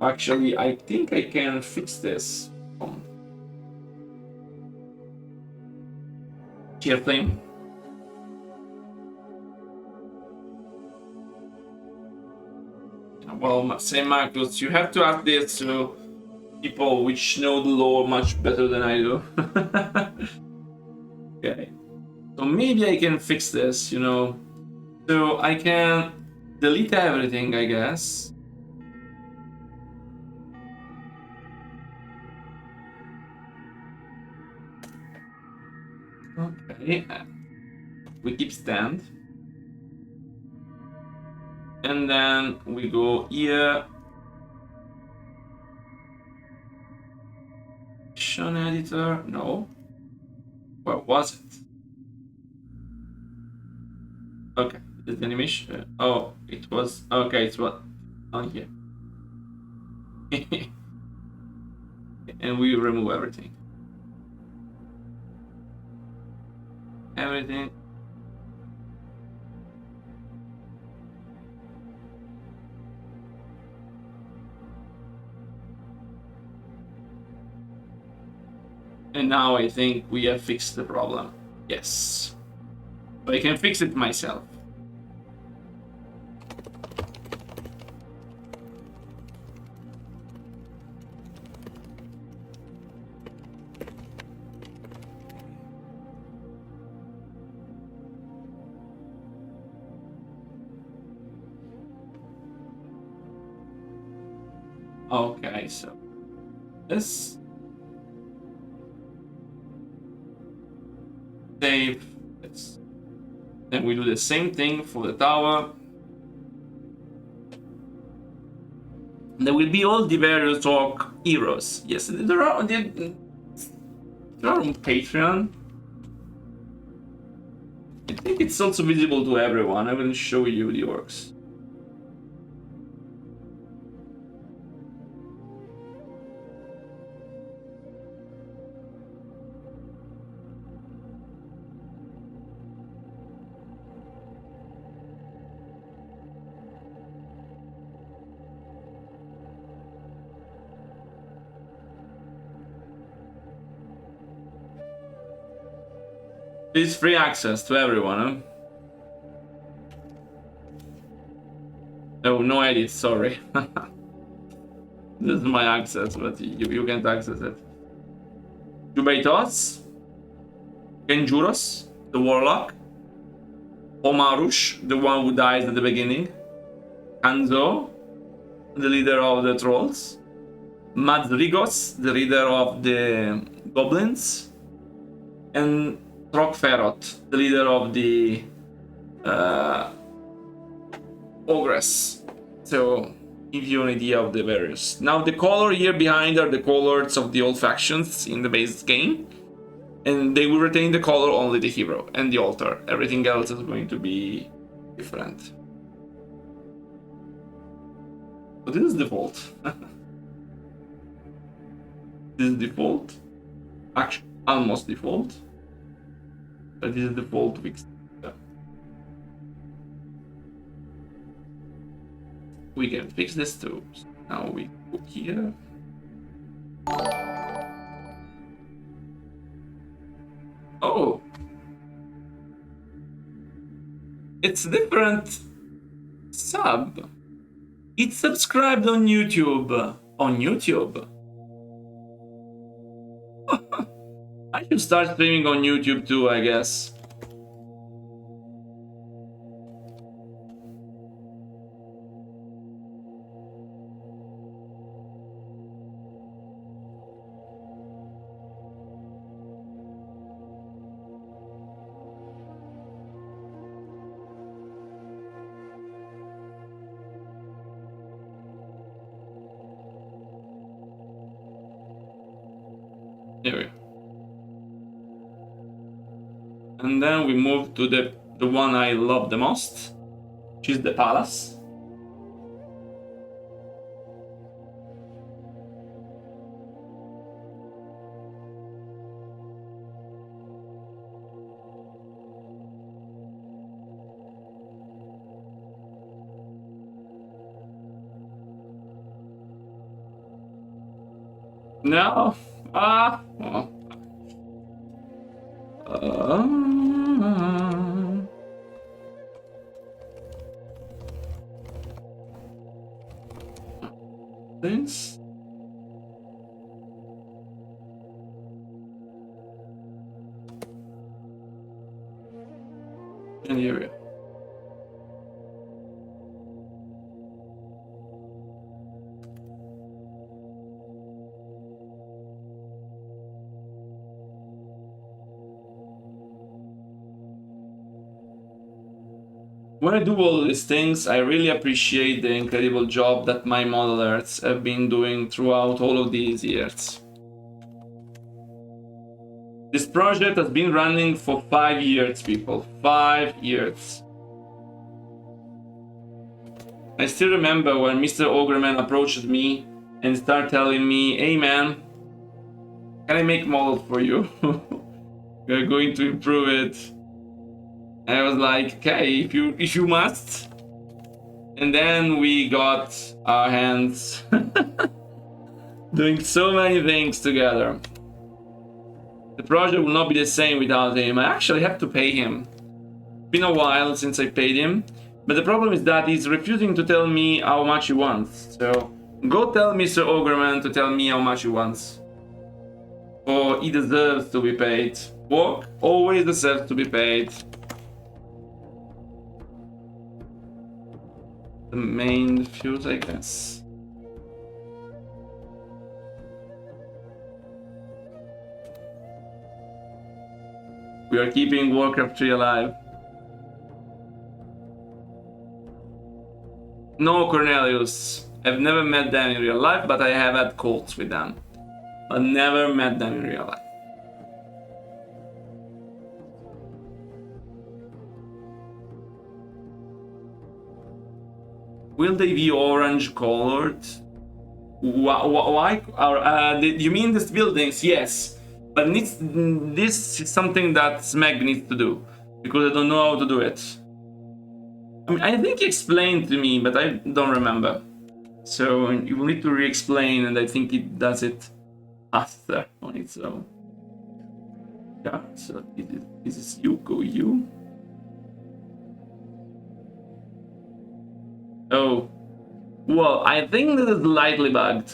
Actually, I think I can fix this. Cheer flame. Well, say Marcus, you have to ask this to people which know the lore much better than I do. Okay. So maybe I can fix this, you know. So I can delete everything, I guess. Okay. We keep stand. And then we go here. Action editor, no. Where was it? Okay, the animation. Oh, it was. Okay, it's what? On here. And we remove everything. Everything. And now I think we have fixed the problem. Yes. But I can fix it myself. Okay, so this. Save. Then we do the same thing for the tower. There will be all the various orc heroes. Yes, there are on Patreon. I think it's also visible to everyone. I will show you the orcs. It's free access to everyone, huh? Oh, no edit, sorry. This is my access, but you can't access it. Jubeitos, Kenjuros, the warlock, Omarush, the one who dies at the beginning, Kanzo, the leader of the trolls. Madrigos, the leader of the goblins. And Trogferot, the leader of the ogress. So give you an idea of the various. Now the color here behind are the colors of the old factions in the base game. And they will retain the color only the hero and the altar. Everything else is going to be different. So this is default. This is default. Actually, almost default. But this is default fixed. We can fix this too. So now we go here. Oh, it's different sub. It's subscribed on YouTube. On YouTube. I should start streaming on YouTube too, I guess. There we go. And then we move to the one I love the most, which is the palace. No. Things. And here we go. When I do all these things, I really appreciate the incredible job that my modelers have been doing throughout all of these years. This project has been running for 5 years, people. 5 years. I still remember when Mr. Ogreman approached me and started telling me, "Hey man, can I make models for you? We're going to improve it." And I was like, okay, if you must. And then we got our hands doing so many things together. The project will not be the same without him. I actually have to pay him. It's been a while since I paid him. But the problem is that he's refusing to tell me how much he wants. So go tell Mr. Ogreman to tell me how much he wants. Or he deserves to be paid. Work always deserves to be paid. The main fuse, I guess. We are keeping Warcraft 3 alive. No, Cornelius. I've never met them in real life, but I have had calls with them. But never met them in real life. Will they be orange colored? Why? You mean these buildings? Yes. But this is something that Smeg needs to do. Because I don't know how to do it. I mean, I think he explained to me, but I don't remember. So you will need to re-explain, and I think it does it faster on its own. Yeah, so this is you, go you. Oh, well, I think this is lightly bugged.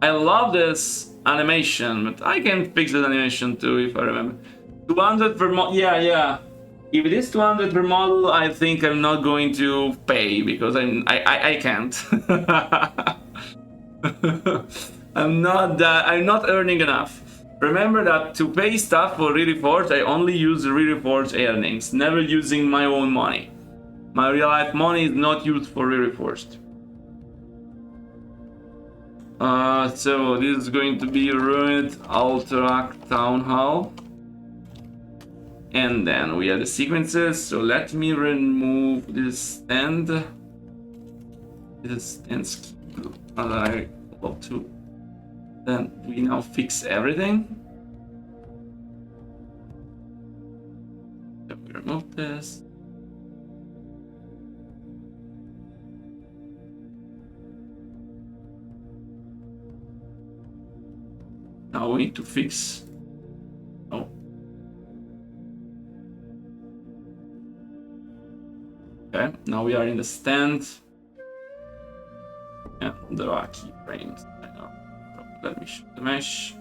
I love this animation, but I can fix this animation too if I remember. 200 per model. Yeah. If it is 200 per model, I think I'm not going to pay because I can't. I'm not earning enough. Remember that to pay stuff for Re-Reforged, I only use Re-Reforged earnings, never using my own money. My real life money is not used for Re-Reforged. So this is going to be ruined Alterac Town Hall. And then we have the sequences. So let me remove this stand. This stand scheme. I love to. Then we now fix everything. Then we remove this. Now we need to fix. Oh. Okay, now we are in the stand. And there are keyframes. I know. Let me show the mesh.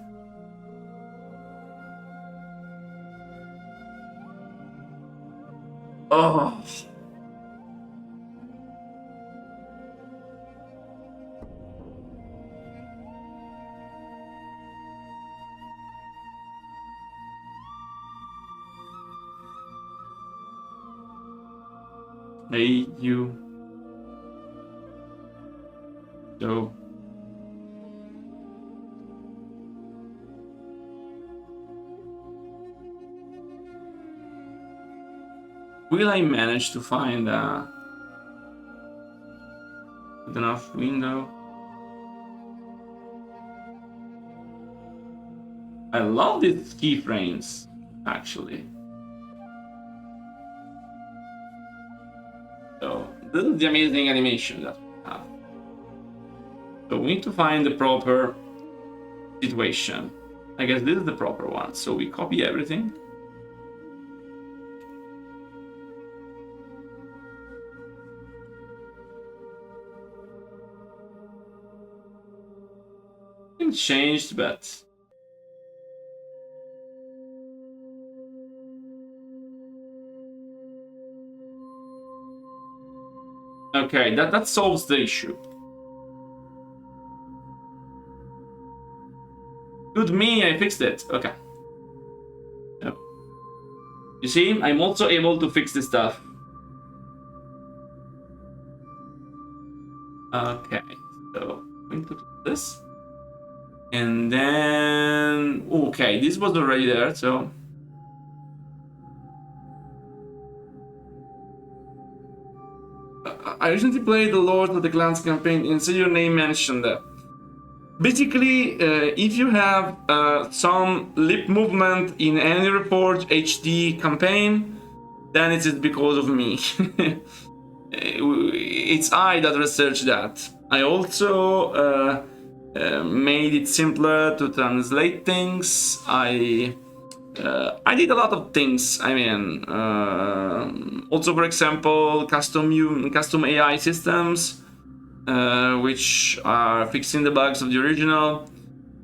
Oh. Hey, you. So. Will I manage to find a good enough window? I love these keyframes, actually. So this is the amazing animation that we have. So we need to find the proper situation. I guess this is the proper one. So we copy everything. It changed, but okay, that solves the issue. Good me, I fixed it. Okay. So, you see, I'm also able to fix this stuff. Okay, so I'm going to do this. And then, okay, this was already there, so. I recently played the Lord of the Clans campaign and see your name mentioned there. Basically, if you have some lip movement in any report HD campaign, then it is because of me. It's I that researched that. I also made it simpler to translate things. I did a lot of things. I mean, also, for example, custom AI systems, which are fixing the bugs of the original.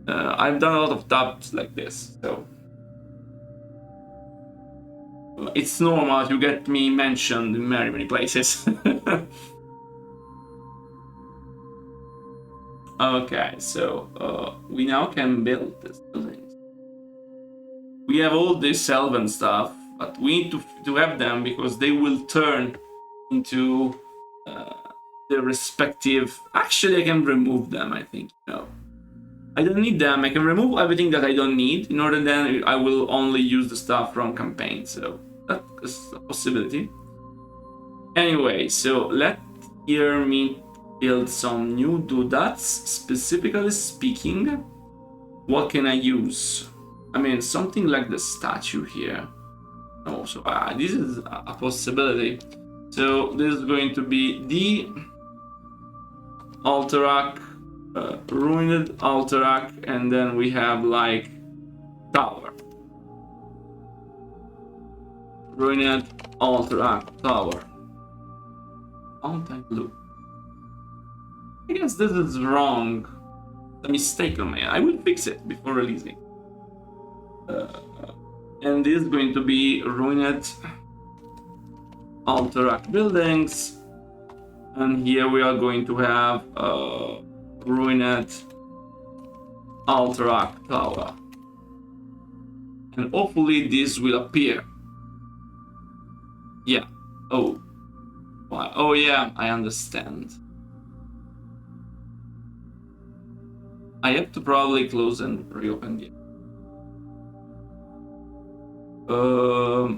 I've done a lot of stuff like this, so it's normal to get me mentioned in many places. Okay, so we now can build this building. We have all this elven stuff, but we need to have them because they will turn into the respective. Actually, I can remove them. I think I don't need them. I can remove everything that I don't need. In order, then I will only use the stuff from campaign. So that is a possibility. Anyway, so let me build some new doodads. Specifically speaking, what can I use? I mean, something like the statue here. Oh, so this is a possibility. So this is going to be the Alterac, ruined Alterac, and then we have like tower. Ruined Alterac tower. Mountain blue. I guess this is wrong. A mistake on me. I will fix it before releasing. And this is going to be ruined Alterac buildings. And here we are going to have ruined Alterac tower. And hopefully this will appear. Yeah. Oh. Oh yeah, I understand. I have to probably close and reopen the.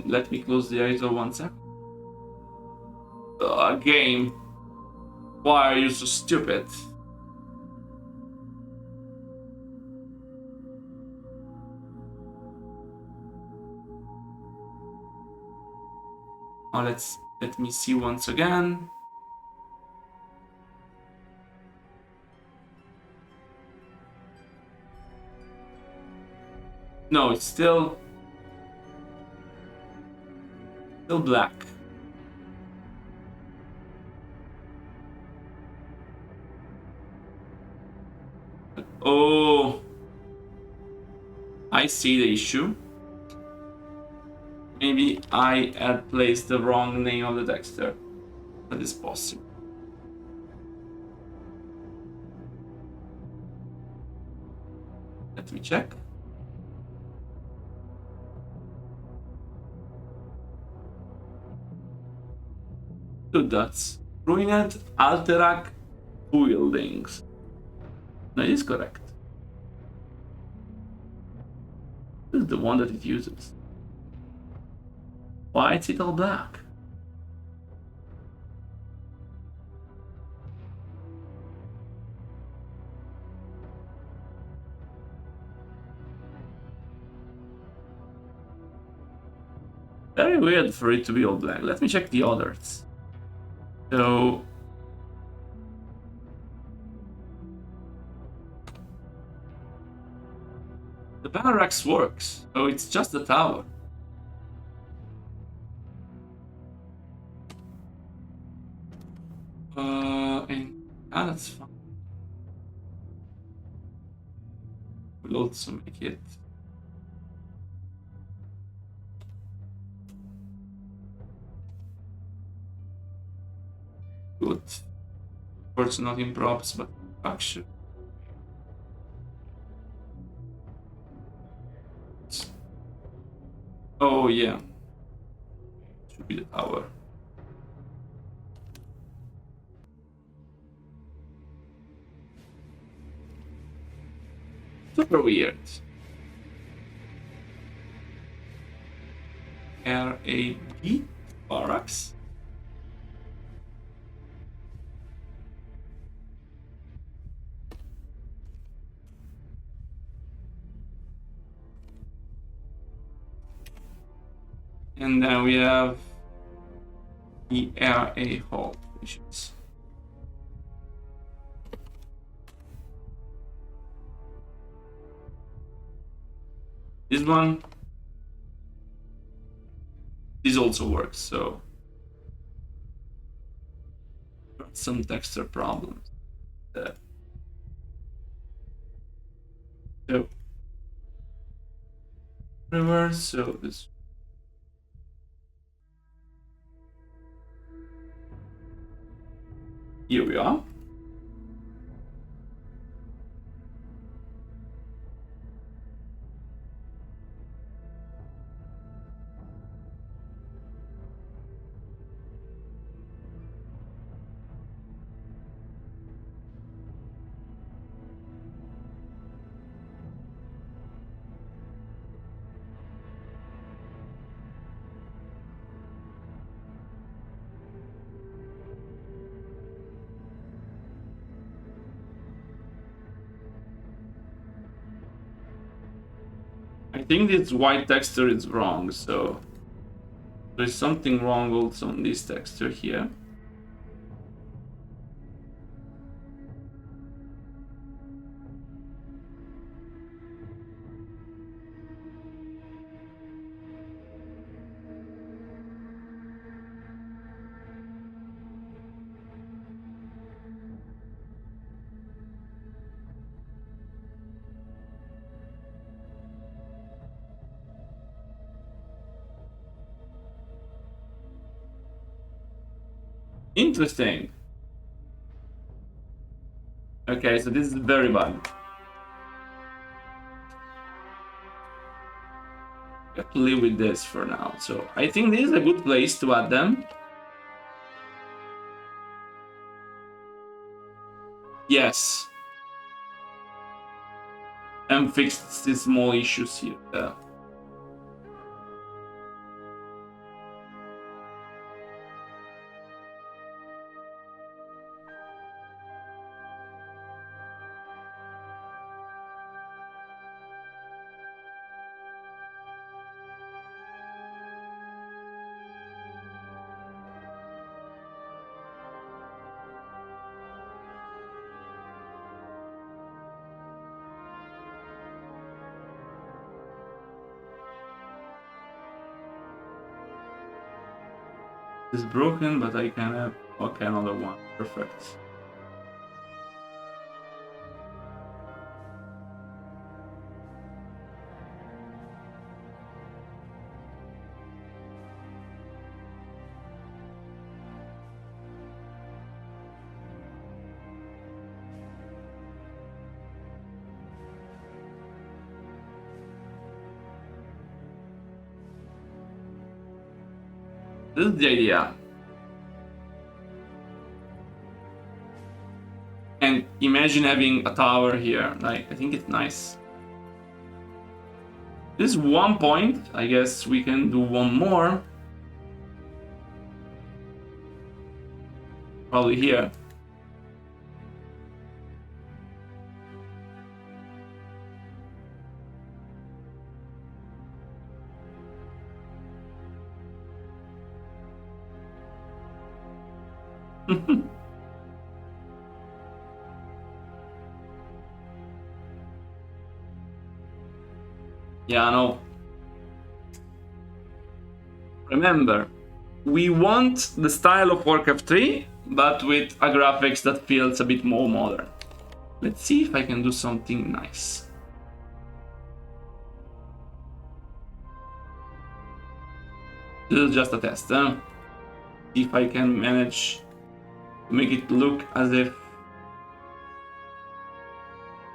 Let me close the editor 1 sec. Game. Why are you so stupid? Now let me see once again. No, it's still black. Oh, I see the issue. Maybe I had placed the wrong name of the texture. That is possible. Let me check. Two dots. Ruined Alterac buildings. No, it is correct. This is the one that it uses. Why is it all black? Very weird for it to be all black. Let me check the others. So the Panorax works. So it's just the tower. And that's fine. We'll also make it. Good. Of course, not in props, but action. Oh yeah. Should be the tower. Super weird. R-A-B barracks. And then we have the RA hall missions. This one, this also works, so some texture problems. So reverse, so this. Here we are. I think this white texture is wrong, so there's something wrong also on this texture here. Interesting. Okay, so this is very bad. I have to live with this for now. So I think this is a good place to add them. Yes. And fix these small issues here. It's broken, but I can have... Okay, another one. Perfect. This is the idea. And imagine having a tower here. Like, I think it's nice. This is 1 point. I guess we can do one more. Probably here. Yeah, I know. Remember, we want the style of Warcraft 3, but with a graphics that feels a bit more modern. Let's see if I can do something nice. This is just a test, huh? See if I can manage to make it look as if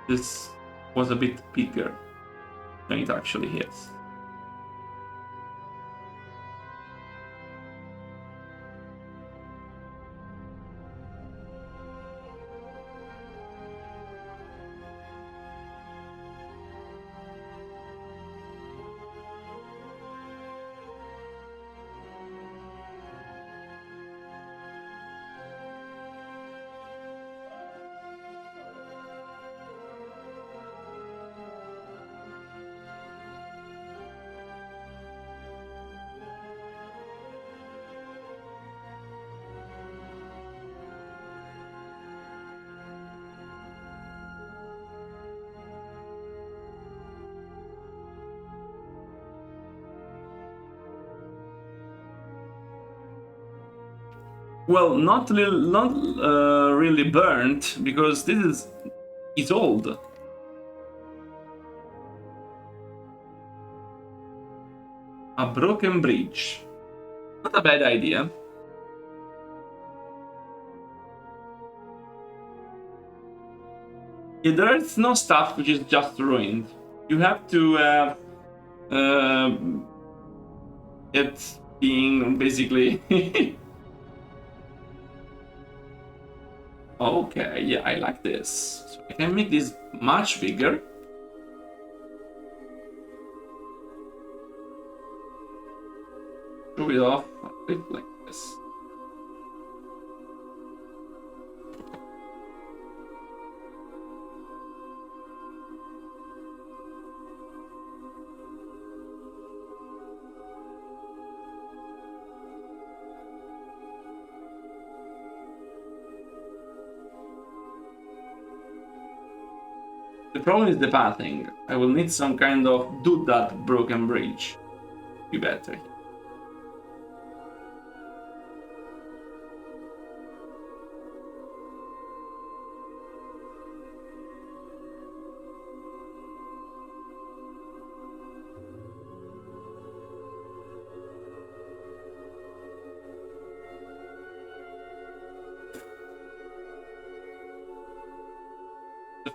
this was a bit bigger than it actually is. Well, not really burnt, because this is old. A broken bridge. Not a bad idea. Yeah, there's no stuff which is just ruined. You have to have it being basically... Okay, yeah, I like this. So I can make this much bigger. Show it off a bit like this. The problem is the pathing. I will need some kind of do that broken bridge. Be better.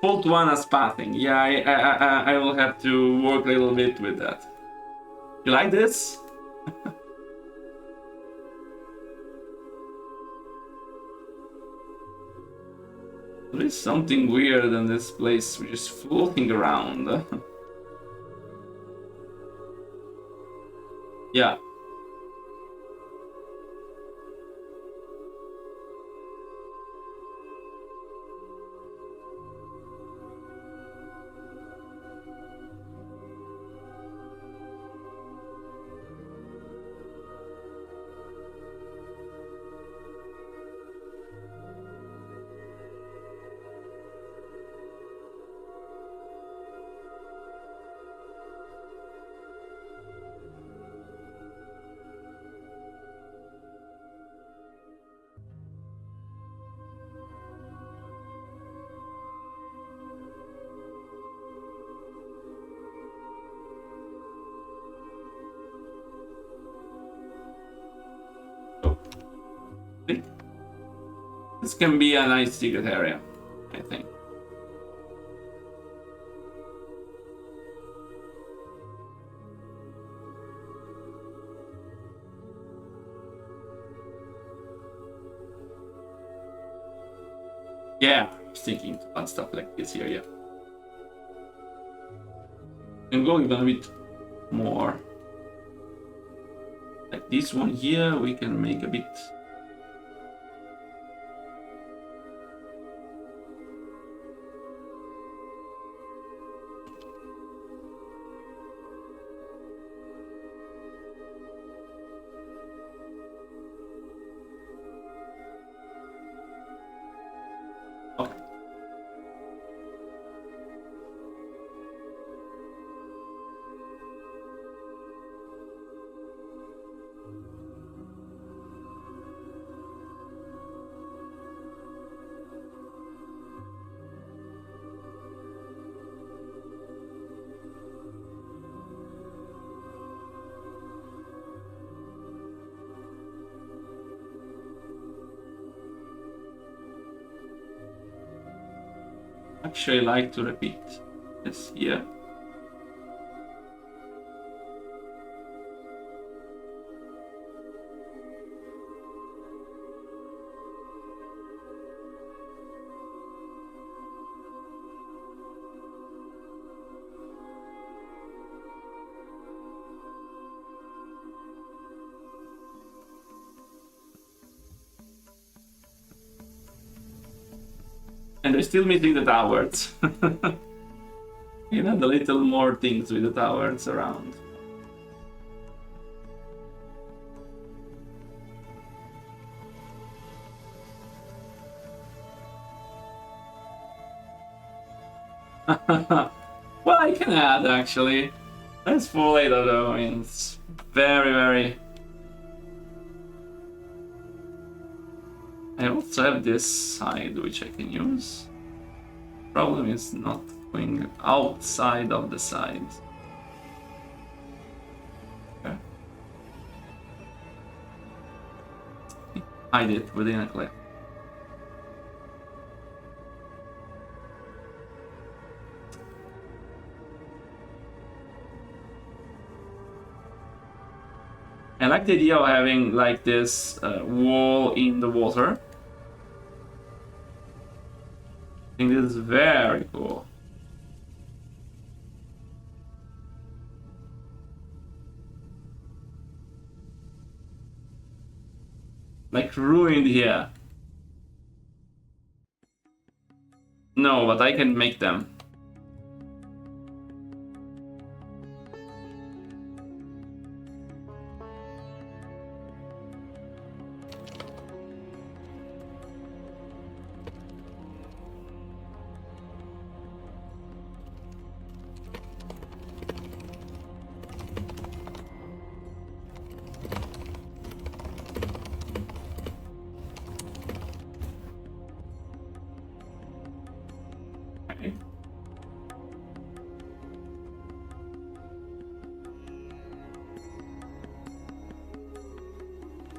default one as pathing. Yeah, I will have to work a little bit with that. You like this? There is something weird in this place, which is floating around. Yeah. This can be a nice secret area, I think. Yeah, I was thinking about stuff like this here, yeah. And go even a bit more. Like this one here, we can make a bit. Actually, I like to repeat this here. And they're still missing the towers. You know, the little more things with the towers around. Well, I can add actually. That's for later though. I mean, it's very. I also have this side which I can use. Problem is not going outside of the side. Okay. Hide it within a clip. I like the idea of having like this wall in the water. I think this is very cool. Like ruined here. No, but I can make them.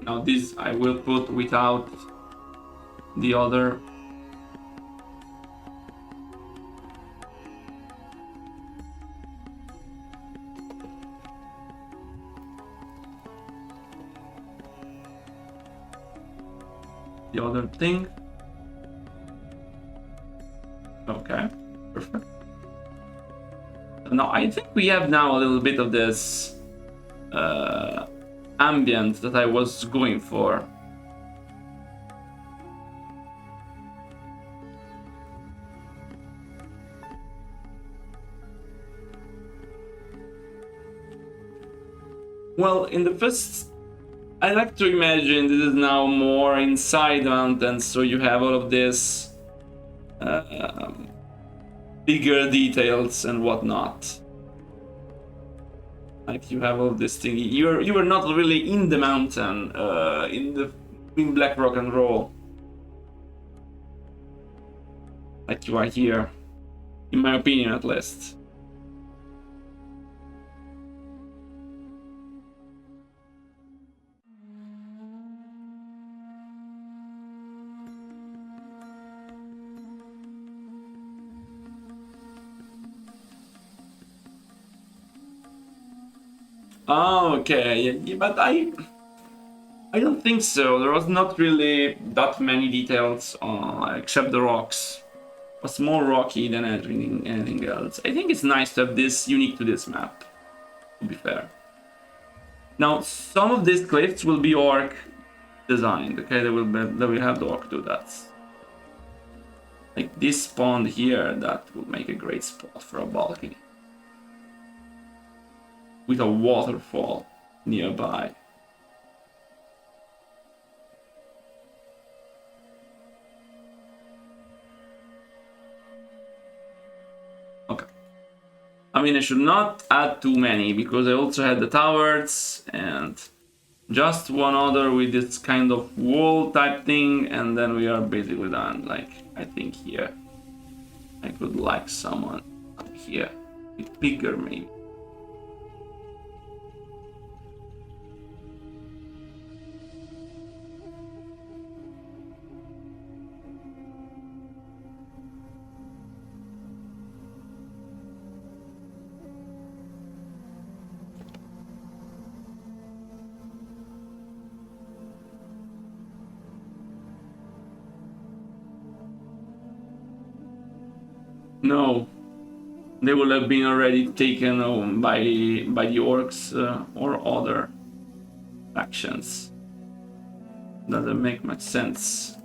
Now this I will put without the other. the other thing. Okay, perfect. Now I think we have now a little bit of this ambient that I was going for. Well, in the first, I like to imagine this is now more inside the mountains, so you have all of this bigger details and whatnot. Like you have all this thing. You were not really in the mountain, in Black Rock and Roll. Like you are here, in my opinion, at least. Oh, okay, yeah, but I don't think so. There was not really that many details, except the rocks. It was more rocky than anything else. I think it's nice to have this unique to this map, to be fair. Now, some of these cliffs will be orc designed, okay? They will have the orc do that. Like this pond here, that will make a great spot for a balcony. With a waterfall nearby. Okay. I mean, I should not add too many, because I also had the towers and just one other with this kind of wall type thing, and then we are basically done. Like, I think here. I could like someone up here. A bit bigger, maybe. No, they will have been already taken by the orcs or other factions. Doesn't make much sense.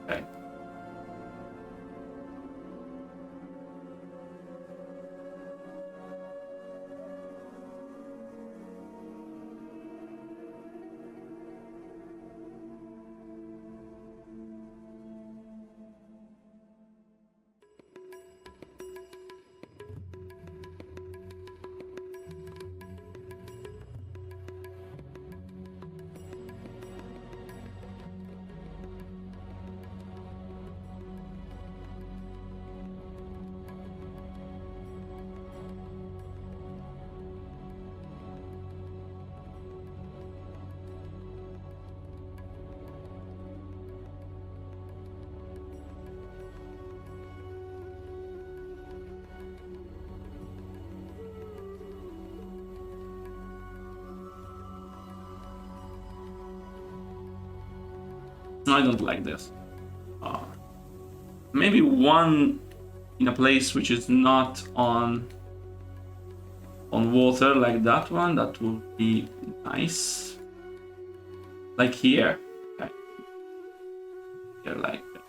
Okay. I don't like this. Maybe one in a place which is not on water, like that one. That would be nice. Like here. Okay. Here, like that.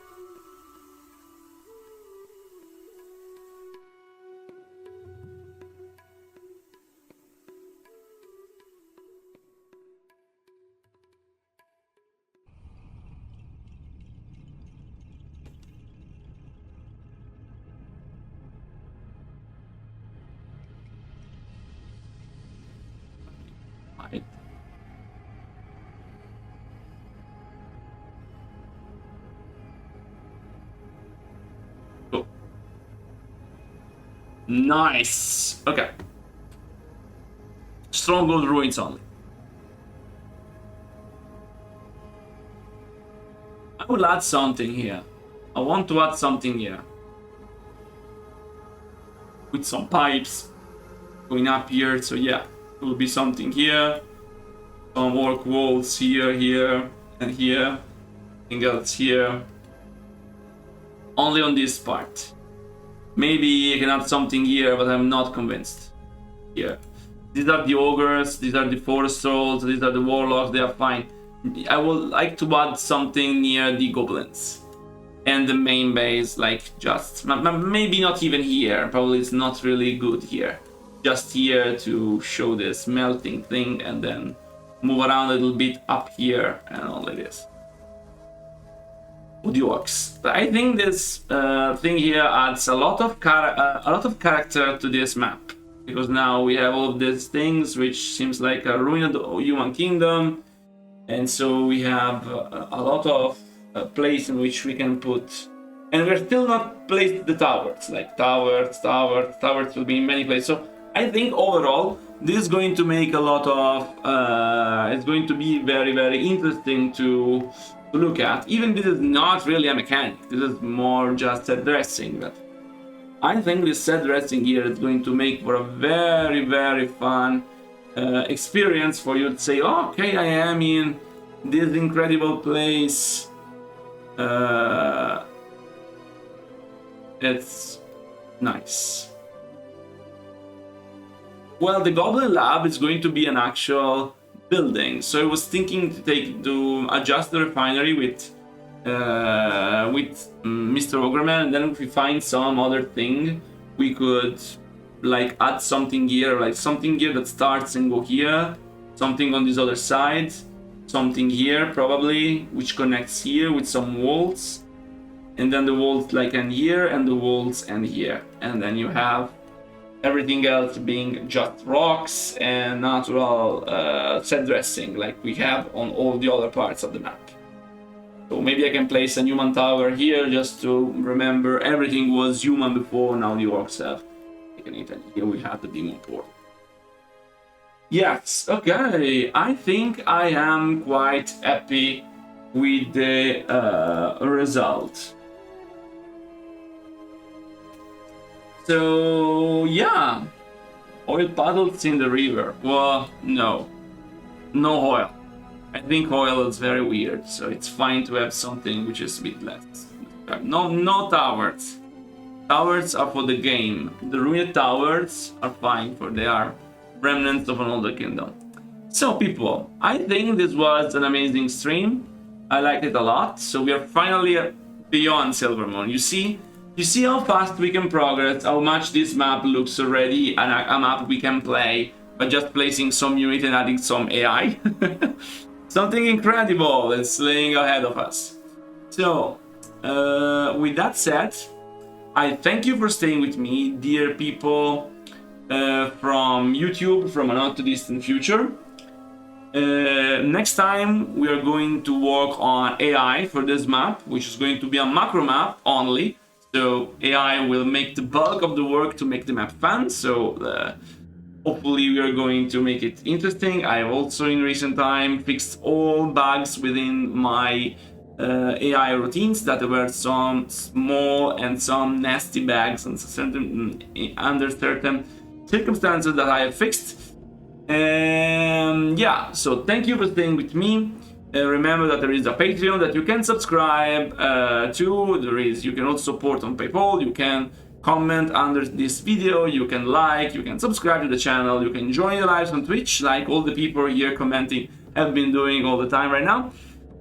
Right. Nice. Okay. Stronghold ruins only. I will add something here. I want to add something here. With some pipes going up here. So yeah, there will be something here. Some work walls here, here, and here. Anything else here. Only on this part. Maybe I can add something here, but I'm not convinced. Here. These are the ogres, these are the forest trolls, these are the warlocks, they are fine. I would like to add something near the goblins. And the main base, like just, maybe not even here, probably it's not really good here. Just here to show this melting thing and then move around a little bit up here and all like this. The orcs. But I think this thing here adds a lot of character to this map. Because now we have all of these things which seems like a ruined human kingdom. And so we have a lot of place in which we can put, and we're still not placed the towers, like towers will be in many places. So I think overall this is going to make a lot of it's going to be very, very interesting to look at. Even this is not really a mechanic, this is more just set dressing, but I think this set dressing here is going to make for a very, very fun experience for you to say, oh, okay, I am in this incredible place. It's nice. Well, the Goblin Lab is going to be an actual building, so I was thinking to adjust the refinery with Mr. Ogremon, and then if we find some other thing, we could like add something here, like something here that starts and go here, something on this other side, something here probably, which connects here with some walls, and then the walls like end here, and the walls end here, and then you have everything else being just rocks and natural set dressing like we have on all the other parts of the map. So maybe I can place a human tower here just to remember everything was human before, now the orcs have taken it, and here we have the demon portal. Yes, okay, I think I am quite happy with the result. So yeah, oil puddles in the river. Well, no oil. I think oil is very weird, so it's fine to have something which is a bit less. No towers. Towers are for the game. The ruined towers are fine, for they are remnants of an older kingdom. So people, I think this was an amazing stream. I liked it a lot. So we are finally beyond Silvermoon. You see how fast we can progress, how much this map looks already a map we can play by just placing some unit and adding some AI. Something incredible is laying ahead of us. So, with that said, I thank you for staying with me, dear people from YouTube, from a not too distant future. Next time we are going to work on AI for this map, which is going to be a macro map only. So AI will make the bulk of the work to make the map fun. So hopefully we are going to make it interesting. I have also in recent time fixed all bugs within my AI routines, that there were some small and some nasty bugs and under certain circumstances that I have fixed. And yeah, so thank you for staying with me. Remember that there is a Patreon that you can subscribe to. You can also support on PayPal. You can comment under this video. You can like. You can subscribe to the channel. You can join the lives on Twitch, like all the people here commenting have been doing all the time right now.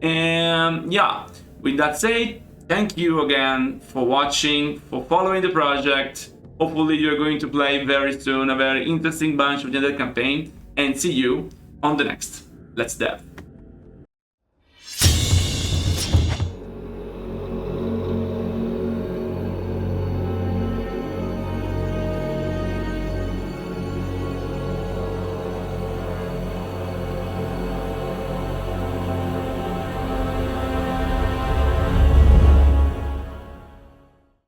And yeah, with that said, thank you again for watching, for following the project. Hopefully you're going to play very soon a very interesting bunch of the campaign, and see you on the next Let's Dev.